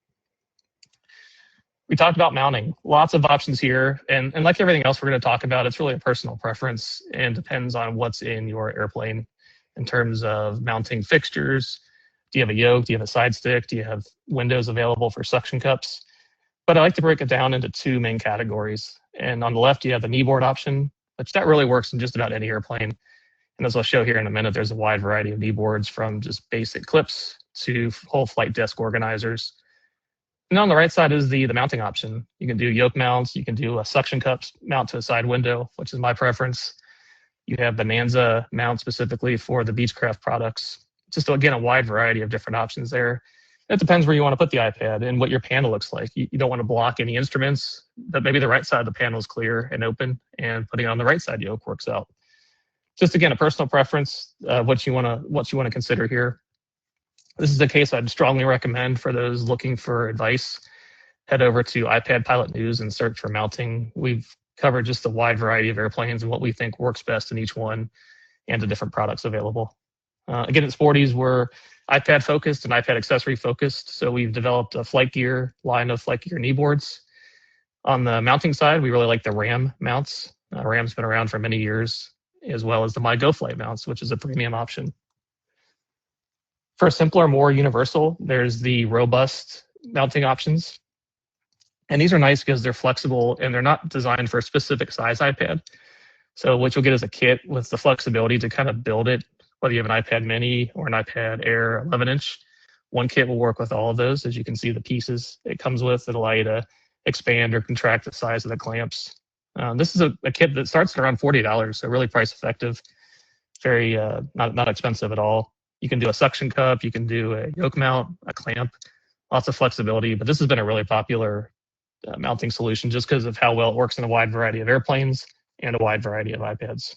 We talked about mounting, lots of options here. And like everything else we're going to talk about, it's really a personal preference and depends on what's in your airplane in terms of mounting fixtures. Do you have a yoke? Do you have a side stick? Do you have windows available for suction cups? But I like to break it down into 2 main categories. And on the left, you have the kneeboard option, which that really works in just about any airplane. And as I'll show here in a minute, there's a wide variety of kneeboards from just basic clips to whole flight desk organizers. And on the right side is the mounting option. You can do yoke mounts. You can do a suction cups mount to a side window, which is my preference. You have Bonanza mount specifically for the Beechcraft products. Just, again, a wide variety of different options there. It depends where you want to put the iPad and what your panel looks like. You don't want to block any instruments, but maybe the right side of the panel is clear and open, and putting it on the right side yoke works out. Just, again, a personal preference, what you want to consider here. This is a case I'd strongly recommend for those looking for advice. Head over to iPad Pilot News and search for mounting. We've covered just a wide variety of airplanes and what we think works best in each one and the different products available. Again, at Sporty's, we're iPad focused and iPad accessory focused. So we've developed a flight gear line of flight gear kneeboards. On the mounting side, we really like the RAM mounts. RAM's been around for many years, as well as the MyGoFlight mounts, which is a premium option. For simpler, more universal, there's the robust mounting options. And these are nice because they're flexible and they're not designed for a specific size iPad. So what you'll get is a kit with the flexibility to kind of build it, whether you have an iPad mini or an iPad Air 11-inch. One kit will work with all of those. As you can see, the pieces it comes with that allow you to expand or contract the size of the clamps. This is a kit that starts at around $40, so really price effective, very not expensive at all. You can do a suction cup, you can do a yoke mount, a clamp, lots of flexibility, but this has been a really popular mounting solution just because of how well it works in a wide variety of airplanes and a wide variety of iPads.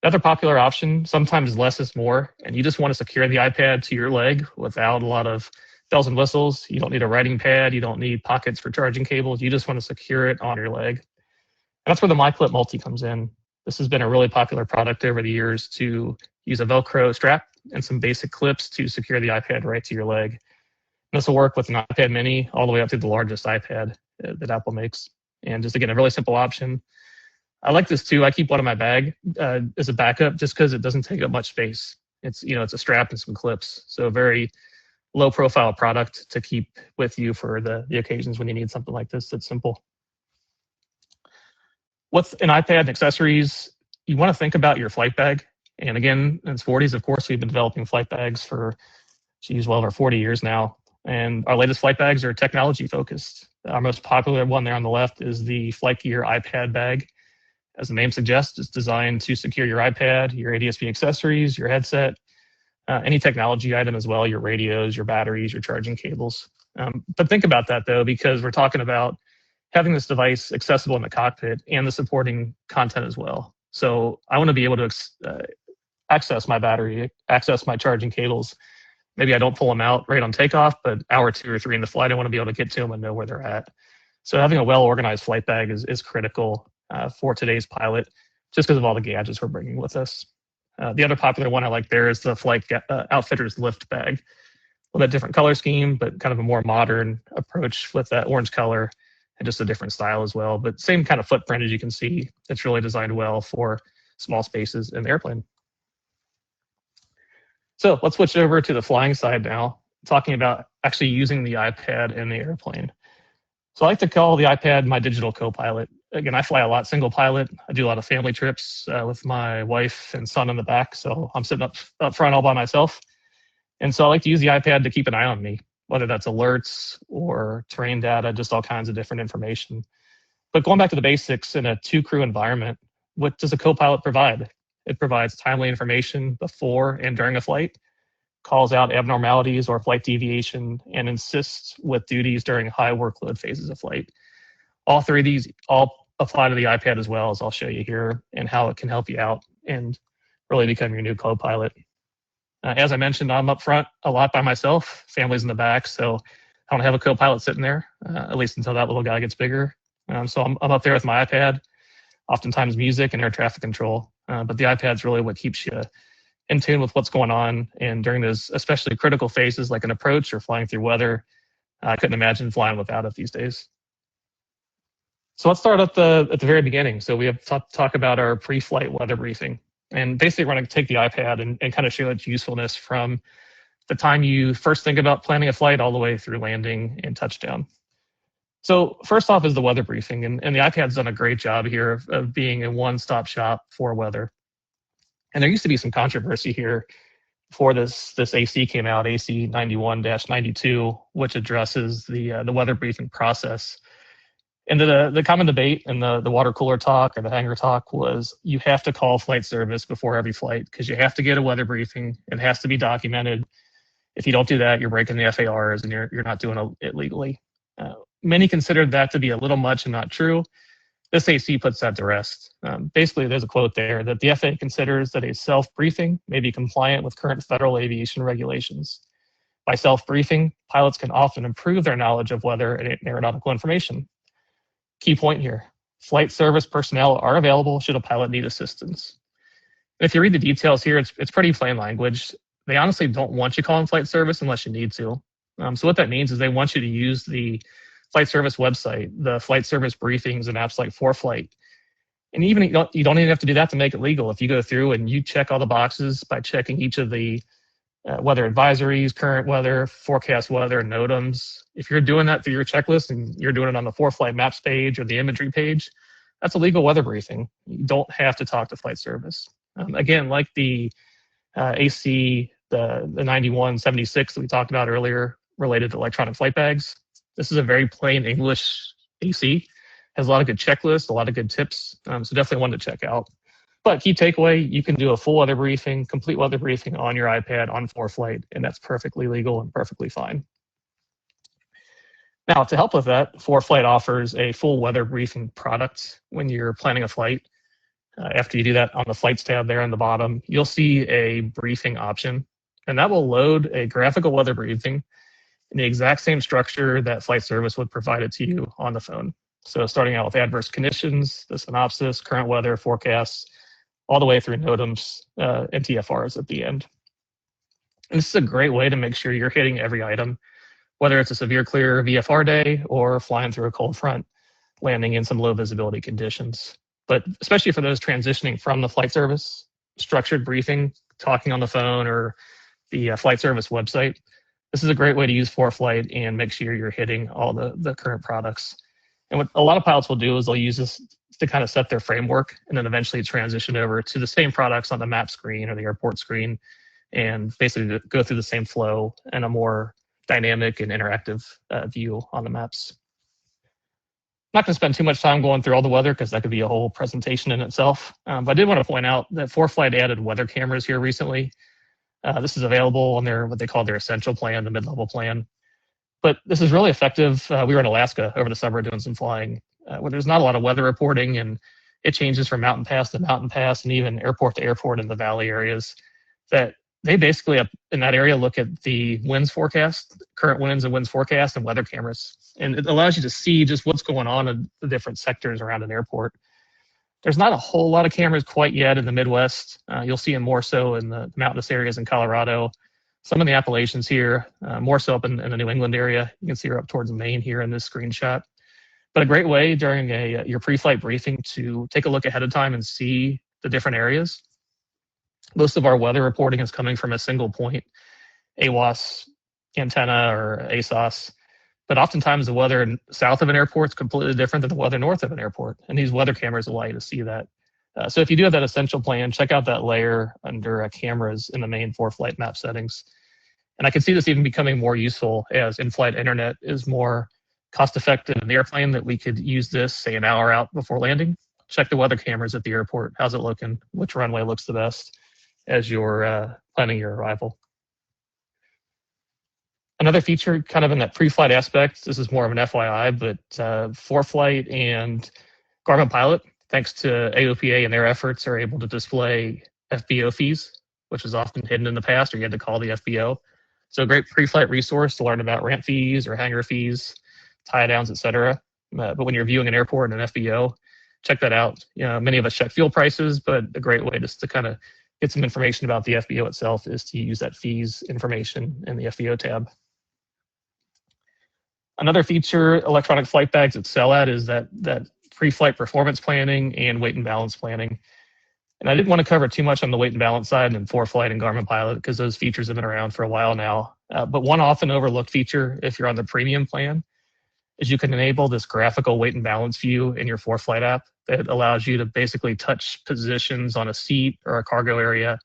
Another popular option, sometimes less is more, and you just want to secure the iPad to your leg without a lot of bells and whistles. You don't need a writing pad, you don't need pockets for charging cables, you just want to secure it on your leg. And that's where the MyClip Multi comes in. This has been a really popular product over the years to use a Velcro strap and some basic clips to secure the iPad right to your leg. And this will work with an iPad mini all the way up to the largest iPad that Apple makes. And just again, a really simple option. I like this too. I keep one in my bag as a backup just because it doesn't take up much space. It's a strap and some clips. So a very low profile product to keep with you for the occasions when you need something like this that's simple. With an iPad and accessories, you want to think about your flight bag. And again, in Sporty's, of course, we've been developing flight bags for, well over 40 years now. And our latest flight bags are technology focused. Our most popular one there on the left is the Flight Gear iPad bag. As the name suggests, it's designed to secure your iPad, your ADS-B accessories, your headset, any technology item as well, your radios, your batteries, your charging cables. But think about that though, because we're talking about having this device accessible in the cockpit and the supporting content as well. So I want to be able to access my battery, access my charging cables. Maybe I don't pull them out right on takeoff, but hour 2 or 3 in the flight, I want to be able to get to them and know where they're at. So having a well-organized flight bag is critical for today's pilot, just because of all the gadgets we're bringing with us. The other popular one I like there is the Flight Outfitters Lift bag. A little bit different color scheme, but kind of a more modern approach with that orange color and just a different style as well. But same kind of footprint as you can see. It's really designed well for small spaces in the airplane. So let's switch over to the flying side now, talking about actually using the iPad in the airplane. So I like to call the iPad my digital co-pilot. Again, I fly a lot single pilot. I do a lot of family trips with my wife and son in the back. So I'm sitting up front all by myself. And so I like to use the iPad to keep an eye on me, whether that's alerts or terrain data, just all kinds of different information. But going back to the basics, in a 2-crew environment, what does a co-pilot provide? It provides timely information before and during a flight, calls out abnormalities or flight deviation, and assists with duties during high workload phases of flight. All 3 of these all apply to the iPad as well, as I'll show you here, and how it can help you out and really become your new co-pilot. As I mentioned, I'm up front a lot by myself, family's in the back, so I don't have a co-pilot sitting there, at least until that little guy gets bigger. So I'm up there with my iPad, oftentimes music and air traffic control, but the iPad's really what keeps you in tune with what's going on. And during those especially critical phases like an approach or flying through weather, I couldn't imagine flying without it these days. So let's start at the very beginning. So we have to talk about our pre-flight weather briefing. And basically we're going to take the iPad and kind of show its usefulness from the time you first think about planning a flight all the way through landing and touchdown. So first off is the weather briefing, and the iPad's done a great job here of being a one-stop shop for weather. And there used to be some controversy here before this AC came out, AC 91-92, which addresses the weather briefing process. And the common debate in the water cooler talk or the hangar talk was you have to call flight service before every flight because you have to get a weather briefing. It has to be documented. If you don't do that, you're breaking the FARs and you're not doing it legally. Many considered that to be a little much and not true. This AC puts that to rest. Basically, there's a quote there that the FAA considers that a self-briefing may be compliant with current federal aviation regulations. By self-briefing, pilots can often improve their knowledge of weather and aeronautical information. Key point here, flight service personnel are available should a pilot need assistance. And if you read the details here, it's pretty plain language. They honestly don't want you calling flight service unless you need to. So what that means is they want you to use the flight service website, the flight service briefings and apps like ForeFlight. And even you don't even have to do that to make it legal. If you go through and you check all the boxes by checking each of the weather advisories, current weather, forecast weather, NOTAMs. If you're doing that through your checklist and you're doing it on the ForeFlight Maps page or the imagery page, that's a legal weather briefing. You don't have to talk to flight service. Again, like the AC, the 9176 that we talked about earlier related to electronic flight bags, this is a very plain English AC. Has a lot of good checklists, a lot of good tips, so definitely one to check out. But key takeaway, you can do a full weather briefing, complete weather briefing on your iPad on ForeFlight, and that's perfectly legal and perfectly fine. Now, to help with that, ForeFlight offers a full weather briefing product when you're planning a flight. After you do that, on the Flights tab there on the bottom, you'll see a briefing option, and that will load a graphical weather briefing in the exact same structure that flight service would provide it to you on the phone. So starting out with adverse conditions, the synopsis, current weather, forecasts, all the way through NOTAMs and TFRs at the end. And this is a great way to make sure you're hitting every item, whether it's a severe clear VFR day or flying through a cold front, landing in some low visibility conditions. But especially for those transitioning from the flight service, structured briefing, talking on the phone or the flight service website, this is a great way to use ForeFlight and make sure you're hitting all the current products. And what a lot of pilots will do is they'll use this to kind of set their framework and then eventually transition over to the same products on the map screen or the airport screen and basically go through the same flow and a more dynamic and interactive view on the maps. I'm not going to spend too much time going through all the weather because that could be a whole presentation in itself. But I did want to point out that ForeFlight added weather cameras here recently. This is available on their what they call their essential plan, the mid-level plan. But this is really effective. We were in Alaska over the summer doing some flying where there's not a lot of weather reporting, and it changes from mountain pass to mountain pass and even airport to airport in the valley areas. That they basically up in that area look at the winds forecast, current winds and winds forecast, and weather cameras. And it allows you to see just what's going on in the different sectors around an airport. There's not a whole lot of cameras quite yet in the Midwest. You'll see them more so in the mountainous areas in Colorado. Some in the Appalachians here, more so up in the New England area. You can see her up towards Maine here in this screenshot. But a great way during your pre-flight briefing to take a look ahead of time and see the different areas. Most of our weather reporting is coming from a single point, AWOS antenna or ASOS. But oftentimes the weather south of an airport is completely different than the weather north of an airport. And these weather cameras allow you to see that. So if you do have that essential plan, check out that layer under cameras in the main ForeFlight map settings. And I can see this even becoming more useful as in-flight internet is more cost-effective in the airplane, that we could use this, say, an hour out before landing. Check the weather cameras at the airport. How's it looking? Which runway looks the best as you're planning your arrival? Another feature kind of in that pre-flight aspect, this is more of an FYI, but ForeFlight and Garmin Pilot, thanks to AOPA and their efforts, are able to display FBO fees, which is often hidden in the past, or you had to call the FBO. So a great pre-flight resource to learn about ramp fees or hangar fees, tie-downs, et cetera. But when you're viewing an airport and an FBO, check that out. You know, many of us check fuel prices, but a great way just to kind of get some information about the FBO itself is to use that fees information in the FBO tab. Another feature electronic flight bags excel at is that pre-flight performance planning and weight and balance planning. And I didn't want to cover too much on the weight and balance side in ForeFlight and Garmin Pilot because those features have been around for a while now. But one often overlooked feature if you're on the premium plan is you can enable this graphical weight and balance view in your ForeFlight app that allows you to basically touch positions on a seat or a cargo area,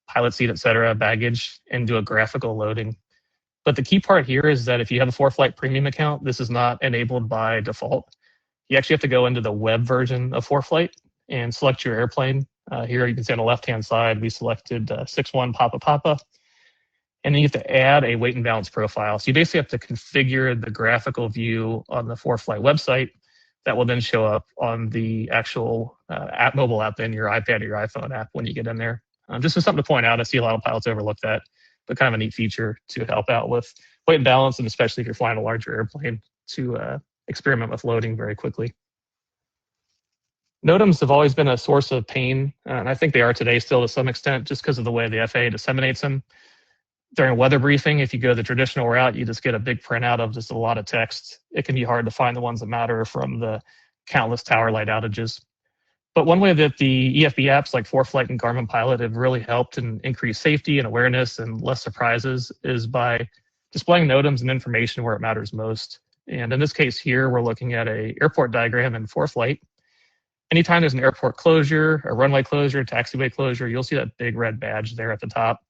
pilot seat, et cetera, baggage, and do a graphical loading. But the key part here is that if you have a ForeFlight premium account, this is not enabled by default. You actually have to go into the web version of ForeFlight and select your airplane. Here you can see on the left-hand side, we selected 61 Papa Papa. And then you have to add a weight and balance profile. So you basically have to configure the graphical view on the ForeFlight website that will then show up on the actual mobile app in your iPad or your iPhone app when you get in there. Just as something to point out, I see a lot of pilots overlook that, but kind of a neat feature to help out with weight and balance, and especially if you're flying a larger airplane to experiment with loading very quickly. NOTAMs have always been a source of pain, and I think they are today still to some extent just because of the way the FAA disseminates them. During a weather briefing, if you go the traditional route, you just get a big printout of just a lot of text. It can be hard to find the ones that matter from the countless tower light outages. But one way that the EFB apps like ForeFlight and Garmin Pilot have really helped and increase safety and awareness and less surprises is by displaying NOTAMs and information where it matters most. And in this case here, we're looking at an airport diagram in ForeFlight. Anytime there's an airport closure, a runway closure, taxiway closure, you'll see that big red badge there at the top.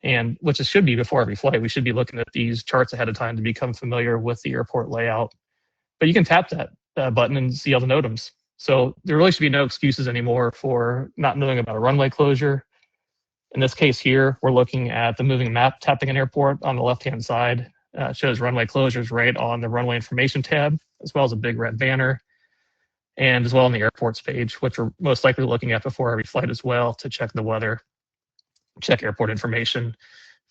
And which it should be before every flight. We should be looking at these charts ahead of time to become familiar with the airport layout. But you can tap that button and see all the NOTAMs. So there really should be no excuses anymore for not knowing about a runway closure. In this case here, we're looking at the moving map tapping an airport on the left-hand side. It shows runway closures right on the runway information tab, as well as a big red banner, and as well on the airports page, which we're most likely looking at before every flight as well to check the weather, check airport information,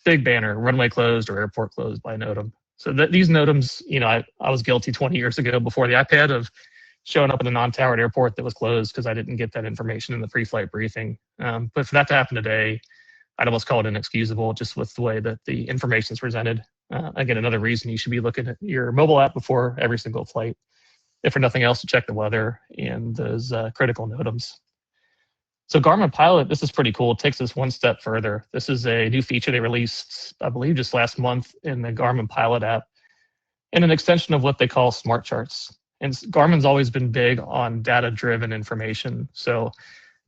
big banner, runway closed or airport closed by NOTAM. So these NOTAMs, I was guilty 20 years ago before the iPad of showing up in a non-towered airport that was closed because I didn't get that information in the pre-flight briefing. But for that to happen today, I'd almost call it inexcusable just with the way that the information is presented. Again, another reason you should be looking at your mobile app before every single flight, if for nothing else, to check the weather and those critical NOTAMs. So Garmin Pilot, this is pretty cool. It takes us one step further. This is a new feature they released, I believe, just last month in the Garmin Pilot app, and an extension of what they call smart charts. And Garmin's always been big on data-driven information. So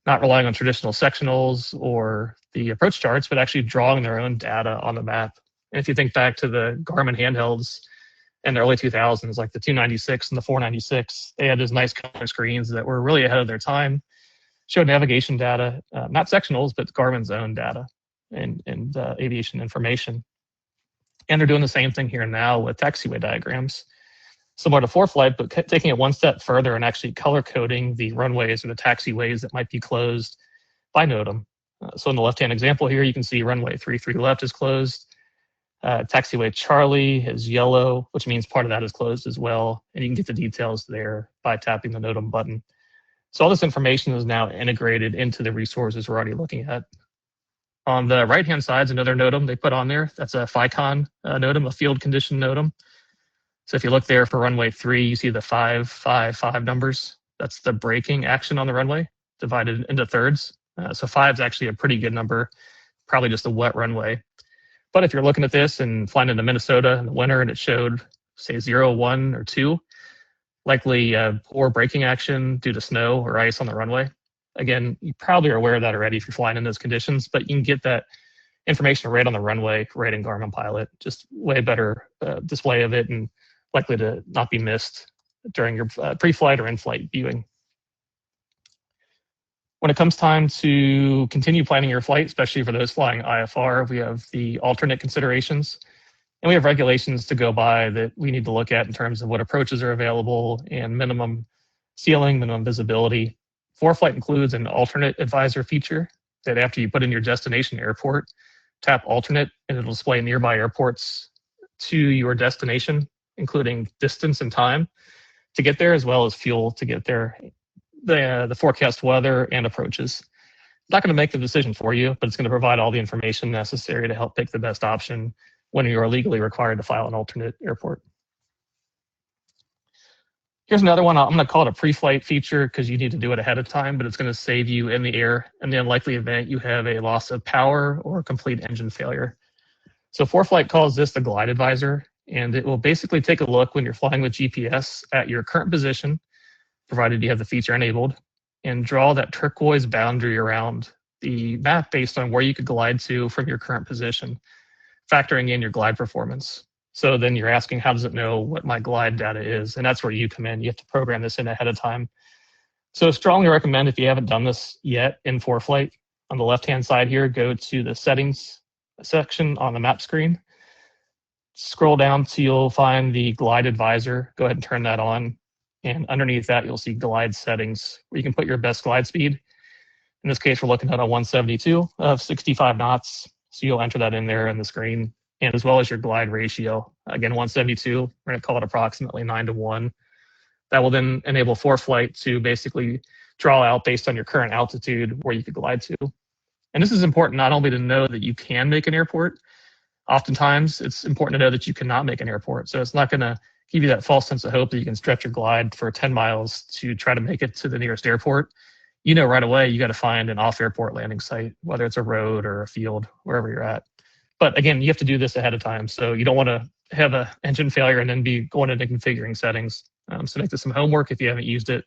not relying on traditional sectionals or the approach charts, but actually drawing their own data on the map. And if you think back to the Garmin handhelds in the early 2000s, like the 296 and the 496, they had those nice color screens that were really ahead of their time, showed navigation data, not sectionals, but Garmin's own data and aviation information. And they're doing the same thing here now with taxiway diagrams, similar to ForeFlight, but taking it one step further and actually color coding the runways or the taxiways that might be closed by NOTAM. So in the left-hand example here, you can see runway 33 left is closed. Taxiway Charlie is yellow, which means part of that is closed as well. And you can get the details there by tapping the NOTAM button. So all this information is now integrated into the resources we're already looking at. On the right-hand side is another NOTAM they put on there. That's a FICON NOTAM, a field condition NOTAM. So if you look there for runway 3, you see the 555 numbers. That's the braking action on the runway divided into thirds. So 5 is actually a pretty good number, probably just a wet runway. But if you're looking at this and flying into Minnesota in the winter and it showed, say, 0, 1, or 2, likely poor braking action due to snow or ice on the runway. Again, you probably are aware of that already if you're flying in those conditions, but you can get that information right on the runway, right in Garmin Pilot, just way better display of it and likely to not be missed during your pre-flight or in-flight viewing. When it comes time to continue planning your flight, especially for those flying IFR, we have the alternate considerations. And we have regulations to go by that we need to look at in terms of what approaches are available and minimum ceiling, minimum visibility. ForeFlight includes an alternate advisor feature that after you put in your destination airport, tap alternate and it'll display nearby airports to your destination, including distance and time to get there, as well as fuel to get there, the forecast weather and approaches. It's not going to make the decision for you, but it's going to provide all the information necessary to help pick the best option when you are legally required to file an alternate airport. Here's another one. I'm going to call it a pre-flight feature because you need to do it ahead of time, but it's going to save you in the air in the unlikely event you have a loss of power or complete engine failure. So ForeFlight calls this the glide advisor, and it will basically take a look when you're flying with GPS at your current position, provided you have the feature enabled, and draw that turquoise boundary around the map based on where you could glide to from your current position, factoring in your glide performance. So then you're asking, how does it know what my glide data is? And that's where you come in. You have to program this in ahead of time. So I strongly recommend, if you haven't done this yet in ForeFlight, on the left-hand side here, go to the settings section on the map screen. Scroll down till you'll find the glide advisor. Go ahead and turn that on. And underneath that, you'll see glide settings where you can put your best glide speed. In this case, we're looking at a 172 of 65 knots. So you'll enter that in there on the screen, and as well as your glide ratio. Again, 172, we're going to call it approximately 9:1. That will then enable ForeFlight to basically draw out based on your current altitude where you could glide to. And this is important not only to know that you can make an airport, Oftentimes, it's important to know that you cannot make an airport. So it's not going to give you that false sense of hope that you can stretch your glide for 10 miles to try to make it to the nearest airport. You know right away you got to find an off-airport landing site, whether it's a road or a field, wherever you're at. But again, you have to do this ahead of time. So you don't want to have an engine failure and then be going into configuring settings. So make this some homework if you haven't used it.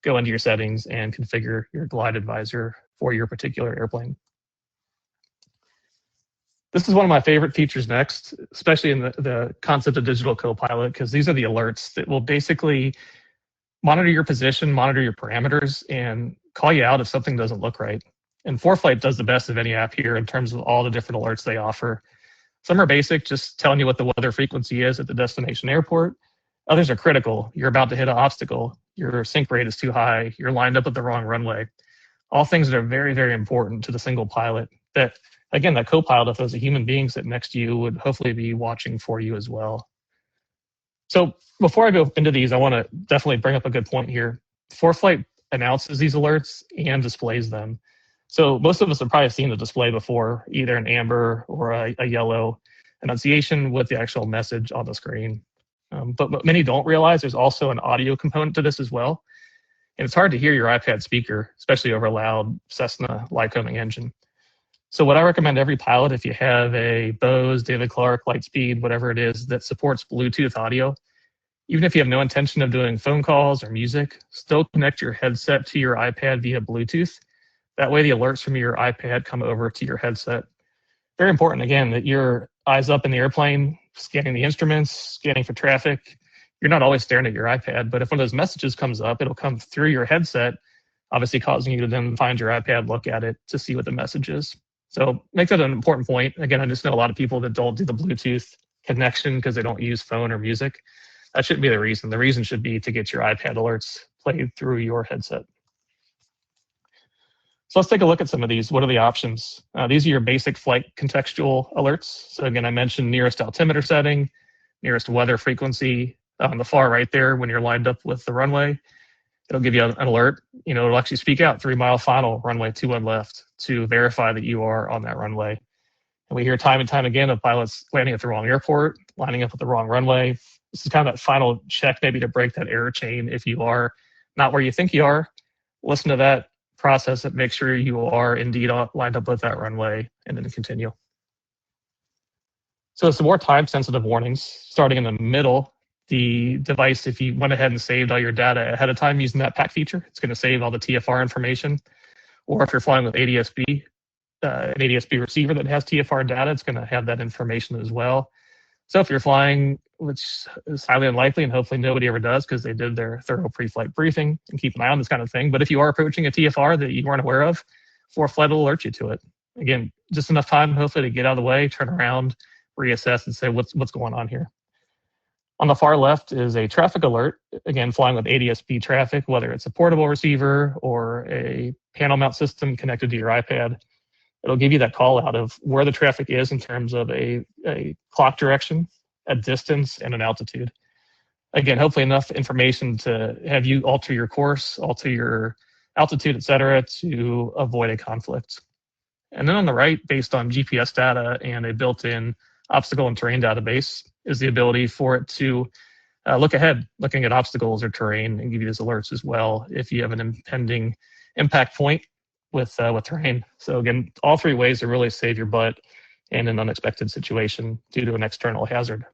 Go into your settings and configure your glide advisor for your particular airplane. This is one of my favorite features next, especially in the concept of Digital Copilot, because these are the alerts that will basically monitor your position, monitor your parameters, and call you out if something doesn't look right. And ForeFlight does the best of any app here in terms of all the different alerts they offer. Some are basic, just telling you what the weather frequency is at the destination airport. Others are critical. You're about to hit an obstacle. Your sync rate is too high. You're lined up with the wrong runway. All things that are very, very important to the single pilot that, again, that co-pilot, if there's a human being sitting next to you, would hopefully be watching for you as well. So before I go into these, I want to definitely bring up a good point here. ForeFlight announces these alerts and displays them. So most of us have probably seen the display before, either an amber or a yellow annunciation with the actual message on the screen. But what many don't realize, there's also an audio component to this as well. And it's hard to hear your iPad speaker, especially over a loud Cessna Lycoming engine. So what I recommend every pilot, if you have a Bose, David Clark, Lightspeed, whatever it is that supports Bluetooth audio, even if you have no intention of doing phone calls or music, still connect your headset to your iPad via Bluetooth. That way the alerts from your iPad come over to your headset. Very important, again, that your eyes up in the airplane, scanning the instruments, scanning for traffic. You're not always staring at your iPad, but if one of those messages comes up, it'll come through your headset, obviously causing you to then find your iPad, look at it to see what the message is. So make that an important point. Again, I just know a lot of people that don't do the Bluetooth connection because they don't use phone or music. That shouldn't be the reason. The reason should be to get your iPad alerts played through your headset. So let's take a look at some of these. What are the options? These are your basic flight contextual alerts. So again, I mentioned nearest altimeter setting, nearest weather frequency. On the far right there, when you're lined up with the runway, it'll give you an alert. It'll actually speak out 3 mile final, runway 21 left, to verify that you are on that runway. And we hear time and time again of pilots landing at the wrong airport, lining up with the wrong runway. This is kind of that final check, maybe to break that error chain. If you are not where you think you are, listen to that, process it, make sure you are indeed lined up with that runway, and then continue. So some more time-sensitive warnings, starting in the middle. The device, if you went ahead and saved all your data ahead of time using that pack feature, it's going to save all the TFR information. Or if you're flying with ADSB, an ADSB receiver that has TFR data, it's going to have that information as well. So if you're flying, which is highly unlikely and hopefully nobody ever does because they did their thorough pre-flight briefing and keep an eye on this kind of thing. But if you are approaching a TFR that you weren't aware of, ForeFlight will alert you to it. Again, just enough time hopefully to get out of the way, turn around, reassess, and say what's going on here. On the far left is a traffic alert, again, flying with ADSB traffic, whether it's a portable receiver or a panel mount system connected to your iPad. It'll give you that call out of where the traffic is in terms of a clock direction, a distance, and an altitude. Again, hopefully enough information to have you alter your course, alter your altitude, et cetera, to avoid a conflict. And then on the right, based on GPS data and a built-in obstacle and terrain database, is the ability for it to look ahead, looking at obstacles or terrain, and give you those alerts as well if you have an impending impact point with terrain. So again, all 3 ways to really save your butt in an unexpected situation due to an external hazard.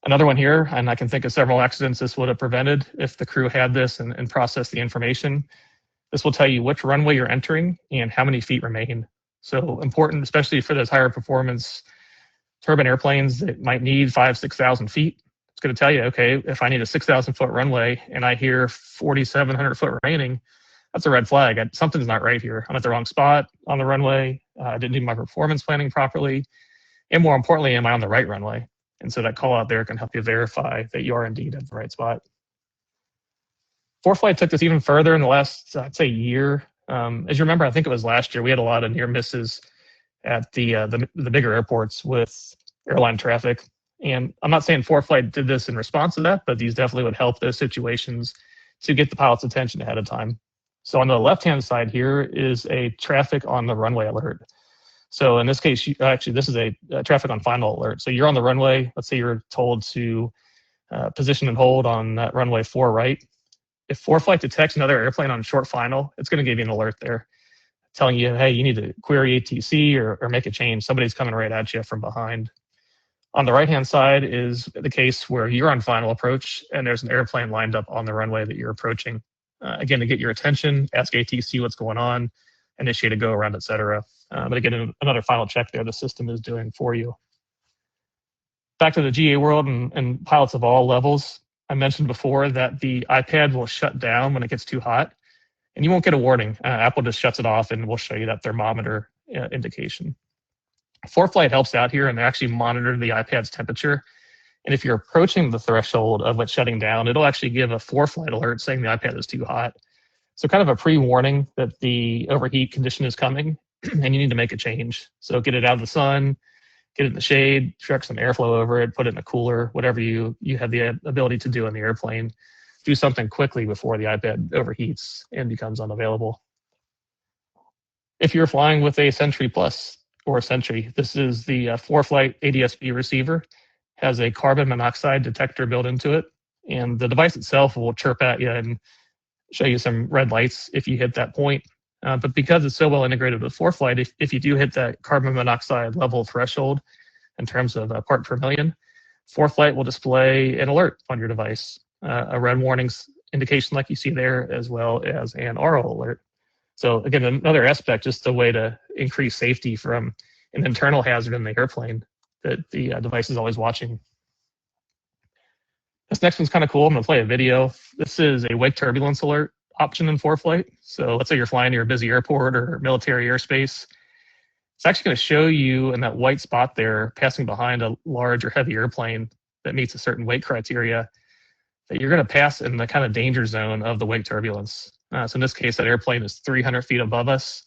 Another one here, and I can think of several accidents this would have prevented if the crew had this and processed the information. This will tell you which runway you're entering and how many feet remain. So important, especially for those higher performance turbine airplanes that might need 5,000 to 6,000 feet. It's going to tell you, okay, if I need a 6,000 foot runway and I hear 4,700 foot remaining, that's a red flag. Something's not right here. I'm at the wrong spot on the runway. I didn't do my performance planning properly. And more importantly, am I on the right runway? And so that call out there can help you verify that you are indeed at the right spot. ForeFlight took this even further in the last, I'd say, year. As you remember, I think it was last year, we had a lot of near misses at the bigger airports with airline traffic. And I'm not saying ForeFlight did this in response to that, but these definitely would help those situations to get the pilot's attention ahead of time. So on the left-hand side here is a traffic on the runway alert. So in this case, actually, this is a traffic on final alert. So you're on the runway. Let's say you're told to position and hold on that runway 4 right. If ForeFlight detects another airplane on short final, it's going to give you an alert there telling you, hey, you need to query ATC or make a change. Somebody's coming right at you from behind. On the right-hand side is the case where you're on final approach and there's an airplane lined up on the runway that you're approaching. Again, to get your attention, ask ATC what's going on, initiate a go around, et cetera. But again, another final check there the system is doing for you. Back to the GA world and pilots of all levels. I mentioned before that the iPad will shut down when it gets too hot, and you won't get a warning. Apple just shuts it off and will show you that thermometer indication. ForeFlight helps out here and they actually monitor the iPad's temperature. And if you're approaching the threshold of what's shutting down, it'll actually give a ForeFlight alert saying the iPad is too hot. So kind of a pre-warning that the overheat condition is coming and you need to make a change. So get it out of the sun, get it in the shade, direct some airflow over it, put it in a cooler, whatever you have the ability to do in the airplane. Do something quickly before the iPad overheats and becomes unavailable. If you're flying with a Sentry Plus or Sentry, this is the ForeFlight ADS-B receiver, has a carbon monoxide detector built into it, and the device itself will chirp at you and show you some red lights if you hit that point. But because it's so well integrated with ForeFlight, if you do hit that carbon monoxide level threshold in terms of part per million, ForeFlight will display an alert on your device, a red warnings indication like you see there, as well as an RO alert. So again, another aspect, just a way to increase safety from an internal hazard in the airplane that the device is always watching. This next one's kind of cool. I'm going to play a video. This is a wake turbulence alert option in ForeFlight. So let's say you're flying near a busy airport or military airspace. It's actually going to show you in that white spot there, passing behind a large or heavy airplane that meets a certain wake criteria, that you're going to pass in the kind of danger zone of the wake turbulence. So in this case, that airplane is 300 feet above us.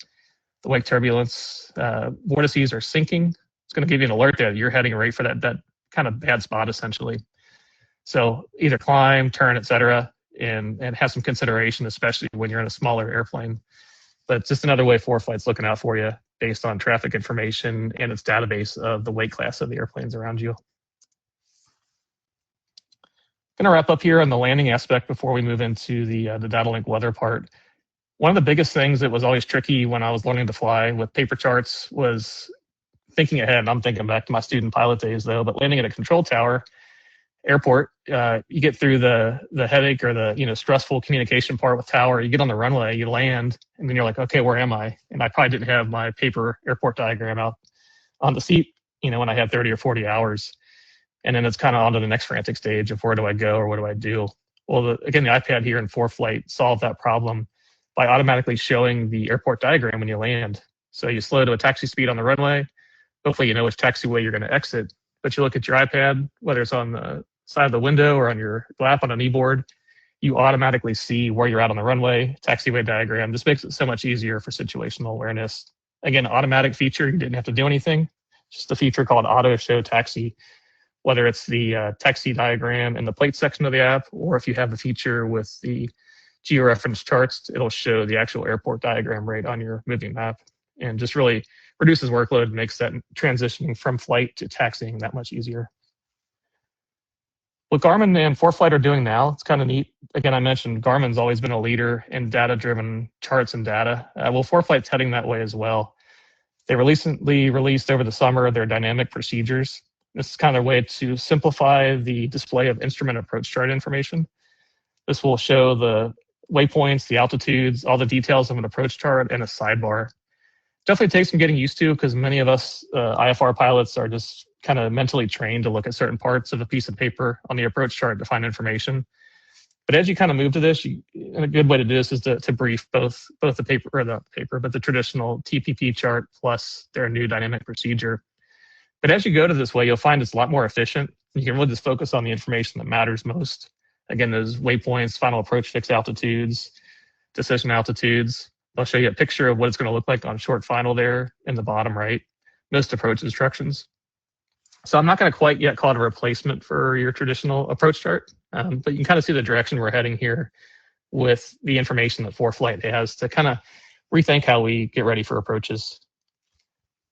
The wake turbulence vortices are sinking. It's going to give you an alert that you're heading right for that kind of bad spot, essentially. So either climb, turn, et cetera, and have some consideration, especially when you're in a smaller airplane. But it's just another way ForeFlight's looking out for you based on traffic information and its database of the weight class of the airplanes around you. Going to wrap up here on the landing aspect before we move into the Datalink weather part. One of the biggest things that was always tricky when I was learning to fly with paper charts was thinking ahead. I'm thinking back to my student pilot days though, but landing at a control tower airport, you get through the headache or the stressful communication part with tower. You get on the runway, you land, and then you're like, okay, where am I? And I probably didn't have my paper airport diagram out on the seat, when I had 30 or 40 hours. And then it's kind of on to the next frantic stage of where do I go or what do I do? Well, again, the iPad here in ForeFlight solved that problem by automatically showing the airport diagram when you land. So you slow to a taxi speed on the runway. Hopefully you know which taxiway you're going to exit. But you look at your iPad, whether it's on the side of the window or on your lap on a kneeboard, you automatically see where you're at on the runway, taxiway diagram. This makes it so much easier for situational awareness. Again, automatic feature, you didn't have to do anything. Just a feature called Auto Show Taxi, whether it's the taxi diagram in the plate section of the app, or if you have the feature with the georeference charts, it'll show the actual airport diagram right on your moving map, and just really reduces workload, makes that transitioning from flight to taxiing that much easier. What Garmin and ForeFlight are doing now, it's kind of neat. Again, I mentioned Garmin's always been a leader in data-driven charts and data. Well, ForeFlight's heading that way as well. They recently released over the summer their dynamic procedures. This is kind of a way to simplify the display of instrument approach chart information. This will show the waypoints, the altitudes, all the details of an approach chart, and a sidebar. Definitely takes some getting used to because many of us IFR pilots are just kind of mentally trained to look at certain parts of a piece of paper on the approach chart to find information. But as you kind of move to this, and a good way to do this is to brief both the paper, or the paper, but the traditional TPP chart plus their new dynamic procedure. But as you go to this way, you'll find it's a lot more efficient. You can really just focus on the information that matters most. Again, those waypoints, final approach fixed altitudes, decision altitudes. I'll show you a picture of what it's going to look like on short final there in the bottom right, most approach instructions. So I'm not going to quite yet call it a replacement for your traditional approach chart, but you can kind of see the direction we're heading here with the information that ForeFlight has to kind of rethink how we get ready for approaches.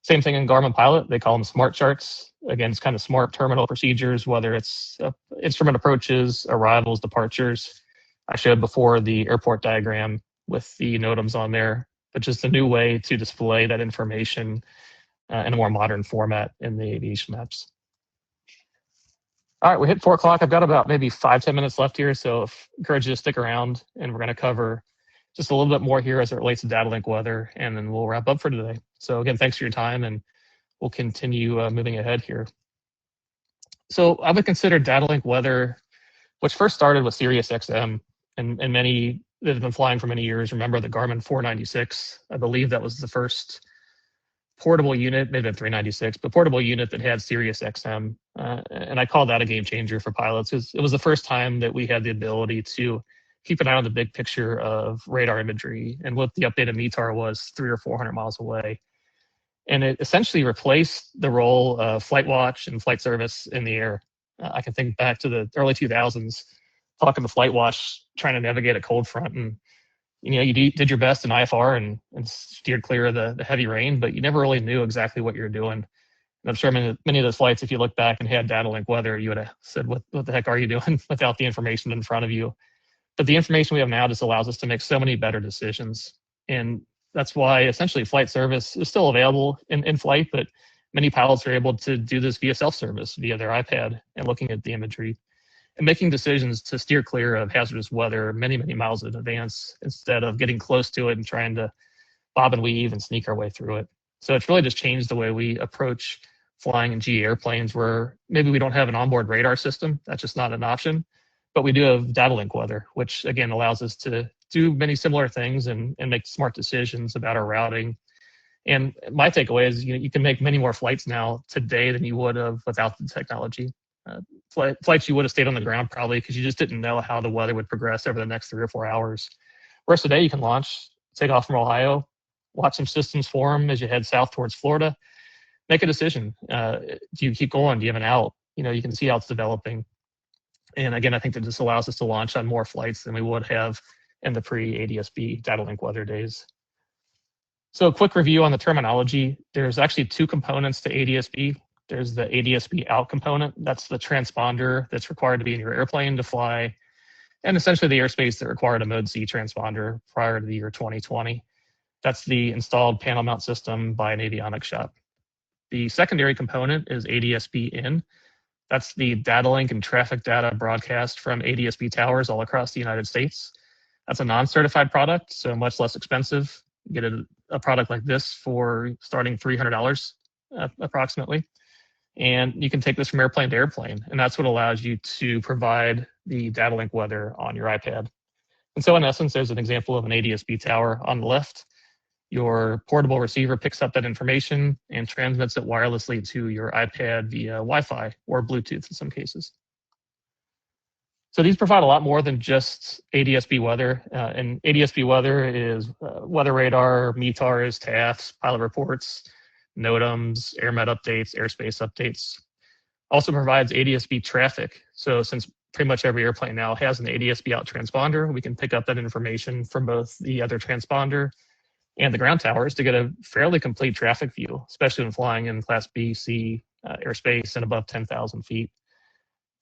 Same thing in Garmin Pilot. They call them smart charts. Again, it's kind of smart terminal procedures, whether it's instrument approaches, arrivals, departures. I showed before the airport diagram with the NOTAMs on there, but just a new way to display that information in a more modern format in the aviation maps. All right, we hit 4 o'clock. I've got about maybe 5-10 minutes left here, so encourage you to stick around, and we're going to cover just a little bit more here as it relates to Datalink weather, and then we'll wrap up for today. So again, thanks for your time, and we'll continue moving ahead here. So I would consider Datalink weather, which first started with Sirius XM, and many that have been flying for many years remember the Garmin 496. I believe that was the first portable unit, maybe a 396, but portable unit that had Sirius XM. And I call that a game changer for pilots, because it was the first time that we had the ability to keep an eye on the big picture of radar imagery and what the updated METAR was 300 or 400 miles away. And it essentially replaced the role of flight watch and flight service in the air. I can think back to the early 2000s, talking to flight watch, trying to navigate a cold front, and you did your best in IFR and steered clear of the heavy rain, but you never really knew exactly what you're doing. And I'm sure many of those flights, if you look back and had Datalink weather, you would have said, what the heck are you doing without the information in front of you? But the information we have now just allows us to make so many better decisions. And that's why essentially flight service is still available in flight, but many pilots are able to do this via self-service, via their iPad, and looking at the imagery and making decisions to steer clear of hazardous weather many, many miles in advance, instead of getting close to it and trying to bob and weave and sneak our way through it. So it's really just changed the way we approach flying in GE airplanes, where maybe we don't have an onboard radar system. That's just not an option. But we do have Datalink weather, which again allows us to do many similar things and make smart decisions about our routing. And my takeaway is you can make many more flights now today than you would have without the technology. Flights you would have stayed on the ground probably because you just didn't know how the weather would progress over the next 3 or 4 hours. Whereas today you can launch, take off from Ohio, watch some systems form as you head south towards Florida, make a decision. Do you keep going? Do you have an out? You can see how it's developing. And again, I think that this allows us to launch on more flights than we would have in the pre-ADSB Datalink weather days. So a quick review on the terminology. There's actually 2 components to ADSB. There's the ADSB out component. That's the transponder that's required to be in your airplane to fly, and essentially the airspace that required a Mode C transponder prior to the year 2020. That's the installed panel mount system by an avionics shop. The secondary component is ADSB in. That's the Datalink and traffic data broadcast from ADSB towers all across the United States. That's a non-certified product, so much less expensive. You get a product like this for starting $300 approximately. And you can take this from airplane to airplane, and that's what allows you to provide the Datalink weather on your iPad. And so in essence, there's an example of an ADSB tower on the left. Your portable receiver picks up that information and transmits it wirelessly to your iPad via Wi-Fi or Bluetooth in some cases. So these provide a lot more than just ADSB weather. And ADSB weather is weather radar, METARs, TAFs, pilot reports, NOTAMs, AirMet updates, airspace updates. Also provides ADSB traffic. So since pretty much every airplane now has an ADSB out transponder, we can pick up that information from both the other transponder and the ground towers to get a fairly complete traffic view, especially when flying in Class B, C airspace and above 10,000 feet.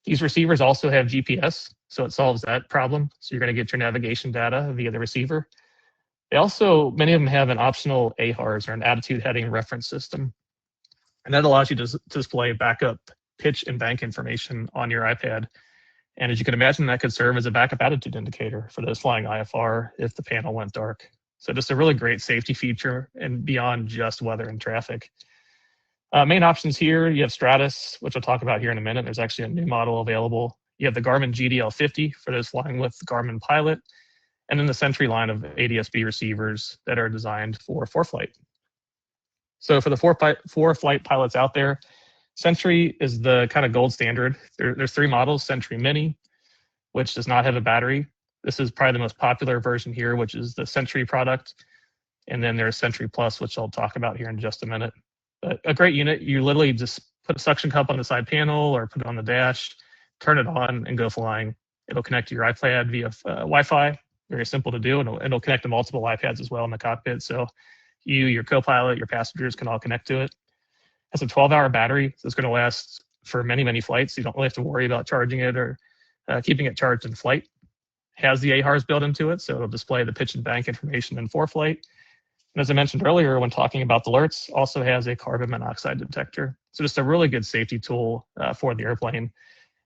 These receivers also have GPS, so it solves that problem. So you're going to get your navigation data via the receiver. They also, many of them have an optional AHRS, or an attitude heading reference system. And that allows you to display backup pitch and bank information on your iPad. And as you can imagine, that could serve as a backup attitude indicator for those flying IFR if the panel went dark. So just a really great safety feature and beyond just weather and traffic. Main options here, you have Stratus, which we'll talk about here in a minute. There's actually a new model available. You have the Garmin GDL50 for those flying with Garmin Pilot, and then the Sentry line of ADSB receivers that are designed for ForeFlight. So for the ForeFlight pilots out there, Sentry is the kind of gold standard. There's 3 models: Sentry Mini, which does not have a battery. This is probably the most popular version here, which is the Sentry product. And then there's Sentry Plus, which I'll talk about here in just a minute. But a great unit. You literally just put a suction cup on the side panel or put it on the dash, turn it on and go flying. It'll connect to your iPad via Wi-Fi. Very simple to do, and it'll connect to multiple iPads as well in the cockpit. So You, your co-pilot, your passengers can all connect to it. It has a 12-hour battery, so it's going to last for many, many flights. You don't really have to worry about charging it or keeping it charged in flight. It has the AHRS built into it, so it'll display the pitch and bank information in ForeFlight. And as I mentioned earlier, when talking about the alerts, also has a carbon monoxide detector. So just a really good safety tool for the airplane.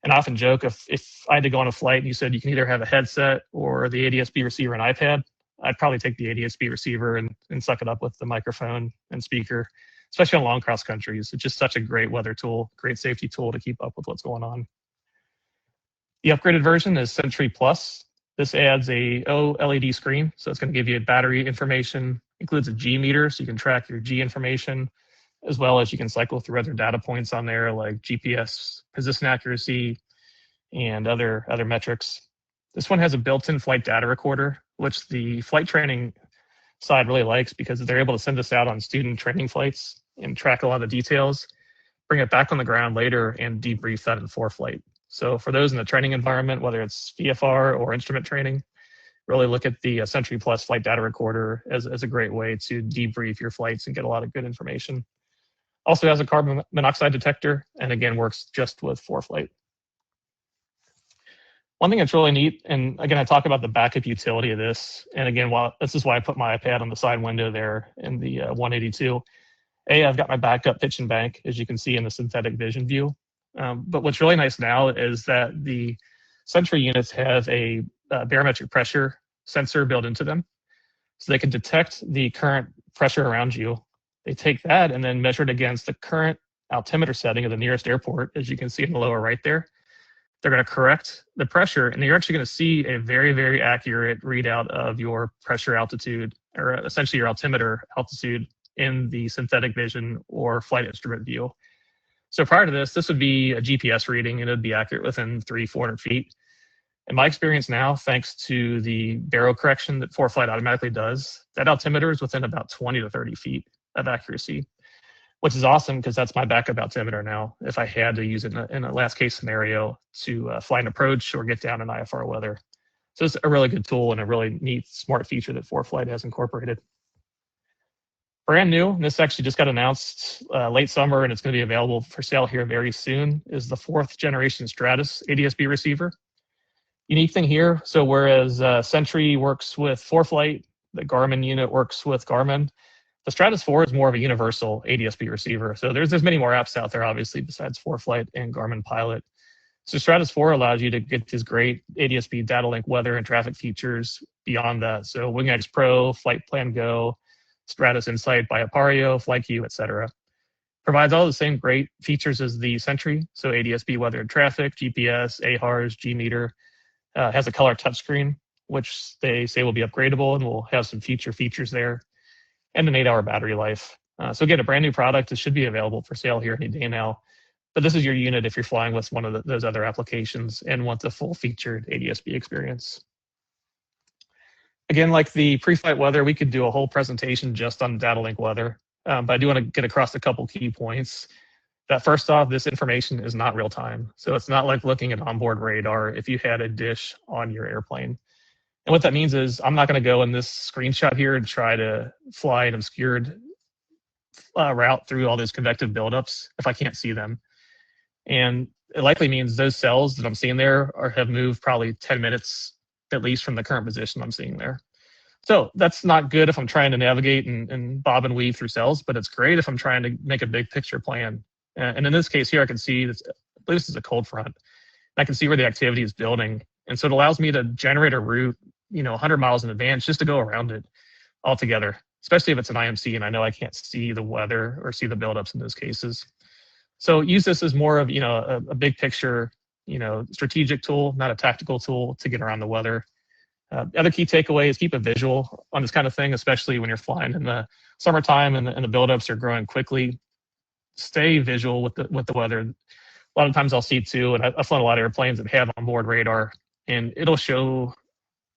And I often joke, if I had to go on a flight and you said you can either have a headset or the ADS-B receiver and iPad, I'd probably take the ADS-B receiver and suck it up with the microphone and speaker, especially on long cross countries. It's just such a great weather tool, great safety tool to keep up with what's going on. The upgraded version is Sentry Plus. This adds a OLED screen, so it's going to give you battery information, includes a G meter, so you can track your G information, as well as you can cycle through other data points on there like GPS position accuracy and other metrics. This one has a built-in flight data recorder, which the flight training side really likes because they're able to send this out on student training flights and track a lot of details, bring it back on the ground later and debrief that in ForeFlight. So for those in the training environment, whether it's VFR or instrument training, really look at the Sentry Plus flight data recorder as a great way to debrief your flights and get a lot of good information. Also has a carbon monoxide detector, and again, works just with ForeFlight. One thing that's really neat, and again, I talk about the backup utility of this, and again, this is why I put my iPad on the side window there in the 182. I've got my backup pitch and bank, as you can see in the synthetic vision view. But what's really nice now is that the Sentry units have a barometric pressure sensor built into them. So they can detect the current pressure around you. They take that and then measure it against the current altimeter setting of the nearest airport, as you can see in the lower right there. They're going to correct the pressure, and you're actually going to see a very, very accurate readout of your pressure altitude, or essentially your altimeter altitude in the synthetic vision or flight instrument view. So prior to this would be a GPS reading, and it would be accurate within 300-400 feet. In my experience now, thanks to the baro correction that ForeFlight automatically does, that altimeter is within about 20 to 30 feet of accuracy, which is awesome because that's my backup altimeter now if I had to use it in a last case scenario to fly an approach or get down in IFR weather. So it's a really good tool and a really neat, smart feature that ForeFlight has incorporated. Brand new, and this actually just got announced late summer, and it's going to be available for sale here very soon, is the 4th generation Stratus ADS-B receiver. Unique thing here, so whereas Sentry works with ForeFlight, the Garmin unit works with Garmin, the Stratus 4 is more of a universal ADS-B receiver. So there's many more apps out there, obviously, besides ForeFlight and Garmin Pilot. So Stratus 4 allows you to get these great ADS-B Datalink weather and traffic features beyond that. So WingX Pro, Flight Plan Go, Stratus Insight by Apario, FlightQ, etc. Provides all the same great features as the Sentry, so ADS-B weather and traffic, GPS, AHRS, G meter. Has a color touchscreen, which they say will be upgradable and will have some future features there, and an 8-hour battery life. So again, a brand new product. It should be available for sale here any day now. But this is your unit if you're flying with one of those other applications and want the full featured ADS-B experience. Again, like the pre-flight weather, we could do a whole presentation just on Datalink weather, but I do want to get across a couple key points. That first off, this information is not real time. So it's not like looking at onboard radar if you had a dish on your airplane. And what that means is I'm not going to go in this screenshot here and try to fly an obscured route through all those convective buildups if I can't see them. And it likely means those cells that I'm seeing there have moved probably 10 minutes at least from the current position I'm seeing there. So that's not good if I'm trying to navigate and bob and weave through cells, but it's great if I'm trying to make a big picture plan. And in this case here, I can see this, I believe this is a cold front. I can see where the activity is building. And so it allows me to generate a route, 100 miles in advance just to go around it altogether, especially if it's an IMC and I know I can't see the weather or see the buildups in those cases. So use this as more of, a big picture, strategic tool, not a tactical tool to get around the weather. The other key takeaway is keep a visual on this kind of thing, especially when you're flying in the summertime and the buildups are growing quickly. Stay visual with the weather. A lot of times I'll see too, and I've flown a lot of airplanes that have onboard radar, and it'll show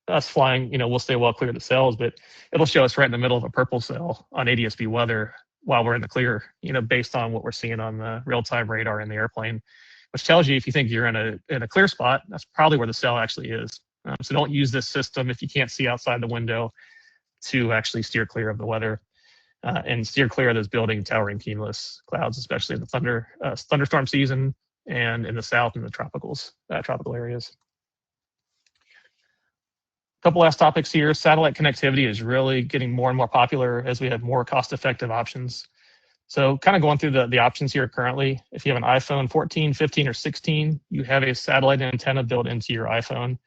us flying, we'll stay well clear of the cells, but it'll show us right in the middle of a purple cell on ADS-B weather while we're in the clear, based on what we're seeing on the real-time radar in the airplane, which tells you if you think you're in a clear spot, that's probably where the cell actually is. So don't use this system if you can't see outside the window to actually steer clear of the weather. and steer clear of those building towering cumulus clouds, especially in the thunderstorm season and in the south and the tropical areas. A couple last topics here. Satellite connectivity is really getting more and more popular as we have more cost-effective options. So kind of going through the options here currently, if you have an iPhone 14, 15, or 16, you have a satellite antenna built into your iPhone.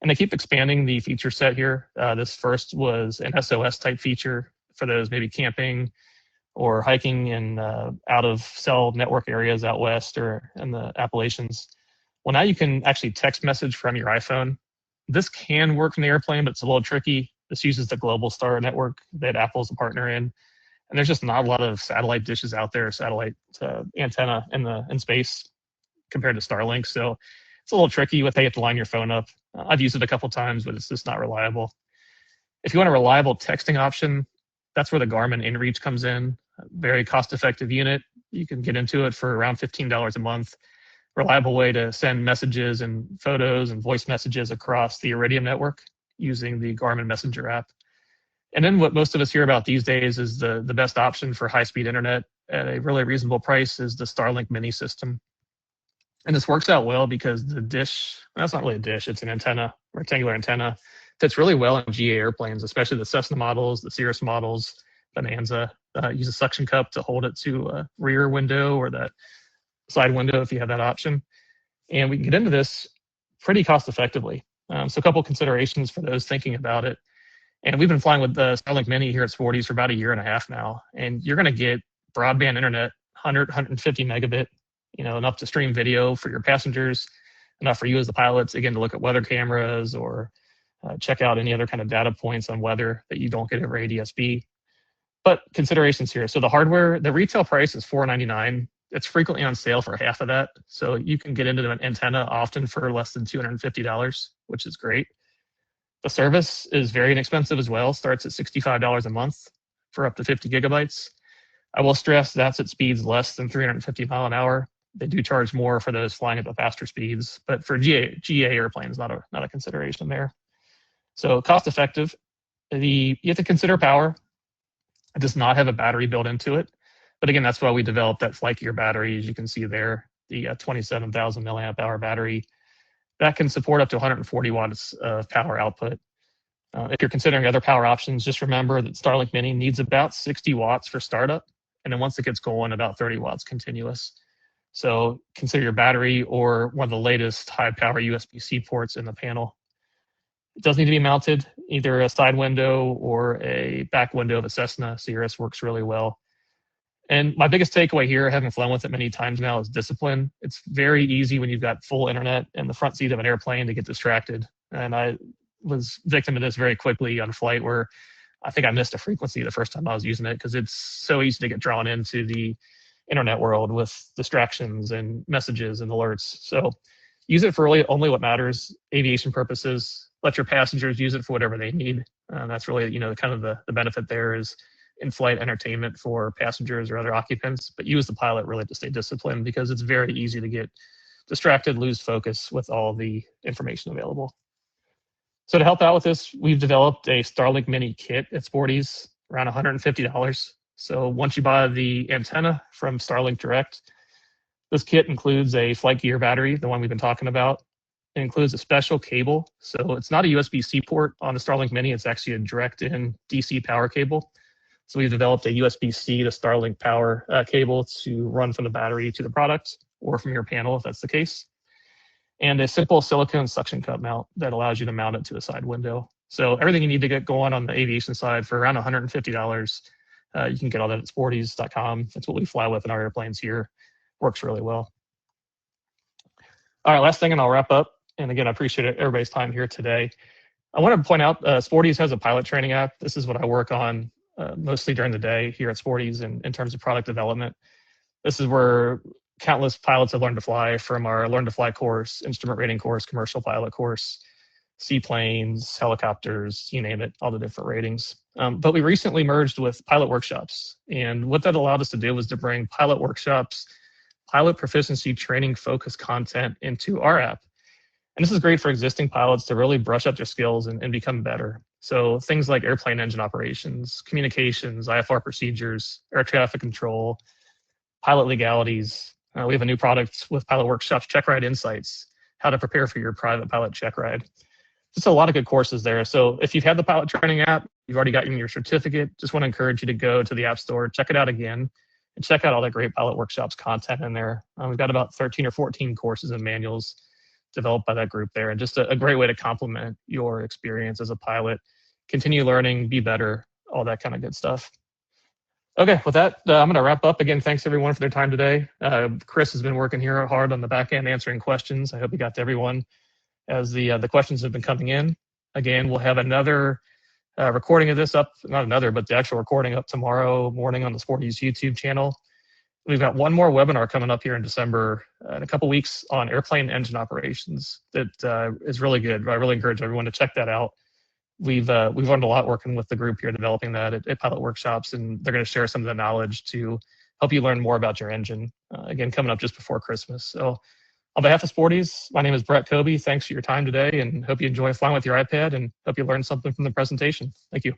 And they keep expanding the feature set here. This first was an SOS type feature for those maybe camping or hiking in out of cell network areas out west or in the Appalachians. Well, now you can actually text message from your iPhone. This can work from the airplane, but it's a little tricky. This uses the Global Star network that Apple's a partner in. And there's just not a lot of satellite dishes out there, satellite antenna in space compared to Starlink. So it's a little tricky with how you have to line your phone up. I've used it a couple times, but it's just not reliable. If you want a reliable texting option, that's where the Garmin InReach comes in. A very cost-effective unit. You can get into it for around $15 a month. Reliable way to send messages and photos and voice messages across the Iridium network using the Garmin Messenger app. And then what most of us hear about these days is the best option for high-speed internet at a really reasonable price is the Starlink Mini system. And this works out well because the dish, that's not really a dish, it's an antenna, rectangular antenna, fits really well in GA airplanes, especially the Cessna models, the Cirrus models, Bonanza. Use a suction cup to hold it to a rear window or that side window if you have that option. And we can get into this pretty cost effectively. So a couple considerations for those thinking about it. And we've been flying with the Starlink Mini here at Sporty's for about a year and a half now. And you're going to get broadband internet, 100, 150 megabit, enough to stream video for your passengers, enough for you as the pilots, again, to look at weather cameras or check out any other kind of data points on weather that you don't get over ADS-B. But considerations here. So the hardware, the retail price is $499. It's frequently on sale for half of that. So you can get into an antenna often for less than $250, which is great. The service is very inexpensive as well, starts at $65 a month for up to 50 gigabytes. I will stress that's at speeds less than 350 mile an hour. They do charge more for those flying at the faster speeds, but for GA airplanes, not a consideration there. So cost effective. You have to consider power. It does not have a battery built into it. But again, that's why we developed that flight gear battery, as you can see there, the 27,000 milliamp hour battery. That can support up to 140 watts of power output. If you're considering other power options, just remember that Starlink Mini needs about 60 watts for startup. And then once it gets going, about 30 watts continuous. So consider your battery or one of the latest high power USB-C ports in the panel. It does need to be mounted, either a side window or a back window of a Cessna. Cirrus works really well. And my biggest takeaway here, having flown with it many times now, is discipline. It's very easy when you've got full internet in the front seat of an airplane to get distracted. And I was victim of this very quickly on flight where I think I missed a frequency the first time I was using it because it's so easy to get drawn into the internet world with distractions and messages and alerts. So use it for really only what matters, aviation purposes. Let your passengers use it for whatever they need. That's really, kind of the benefit there is in-flight entertainment for passengers or other occupants, but you as the pilot really have to stay disciplined because it's very easy to get distracted, lose focus with all the information available. So to help out with this, we've developed a Starlink Mini kit at Sporty's, around $150. So once you buy the antenna from Starlink Direct, this kit includes a flight gear battery, the one we've been talking about. It includes a special cable. So it's not a USB-C port on the Starlink Mini, it's actually a direct-in DC power cable. So we've developed a USB-C to Starlink power cable to run from the battery to the product or from your panel if that's the case. And a simple silicone suction cup mount that allows you to mount it to a side window. So everything you need to get going on the aviation side for around $150. You can get all that at sportys.com. That's what we fly with in our airplanes here. Works really well. All right, last thing and I'll wrap up. And again, I appreciate everybody's time here today. I want to point out Sporty's has a pilot training app. This is what I work on mostly during the day here at Sporty's in terms of product development. This is where countless pilots have learned to fly from our Learn to Fly course, instrument rating course, commercial pilot course, seaplanes, helicopters, you name it, all the different ratings. But we recently merged with pilot workshops. And what that allowed us to do was to bring pilot workshops, pilot proficiency training focused content into our app. And this is great for existing pilots to really brush up their skills and become better. So things like airplane engine operations, communications, IFR procedures, air traffic control, pilot legalities. We have a new product with Pilot Workshops, Check Ride Insights, how to prepare for your private pilot check ride. Just a lot of good courses there. So if you've had the pilot training app, you've already gotten your certificate, just want to encourage you to go to the App Store, check it out again, and check out all that great Pilot Workshops content in there. We've got about 13 or 14 courses and manuals developed by that group there, and just a great way to complement your experience as a pilot, continue learning, be better, all that kind of good stuff. Okay, with that, I'm going to wrap up. Again, thanks everyone for their time today. Chris has been working here hard on the back end answering questions. I hope he got to everyone as the questions have been coming in. Again, we'll have another recording of this up, not another, but the actual recording up tomorrow morning on the Sporty's YouTube channel. We've got one more webinar coming up here in December in a couple weeks on airplane engine operations that is really good. I really encourage everyone to check that out. We've learned a lot working with the group here developing that at Pilot Workshops, and they're going to share some of the knowledge to help you learn more about your engine. Again, coming up just before Christmas. So on behalf of Sporties, my name is Bret Koebbe. Thanks for your time today, and hope you enjoy flying with your iPad, and hope you learned something from the presentation. Thank you.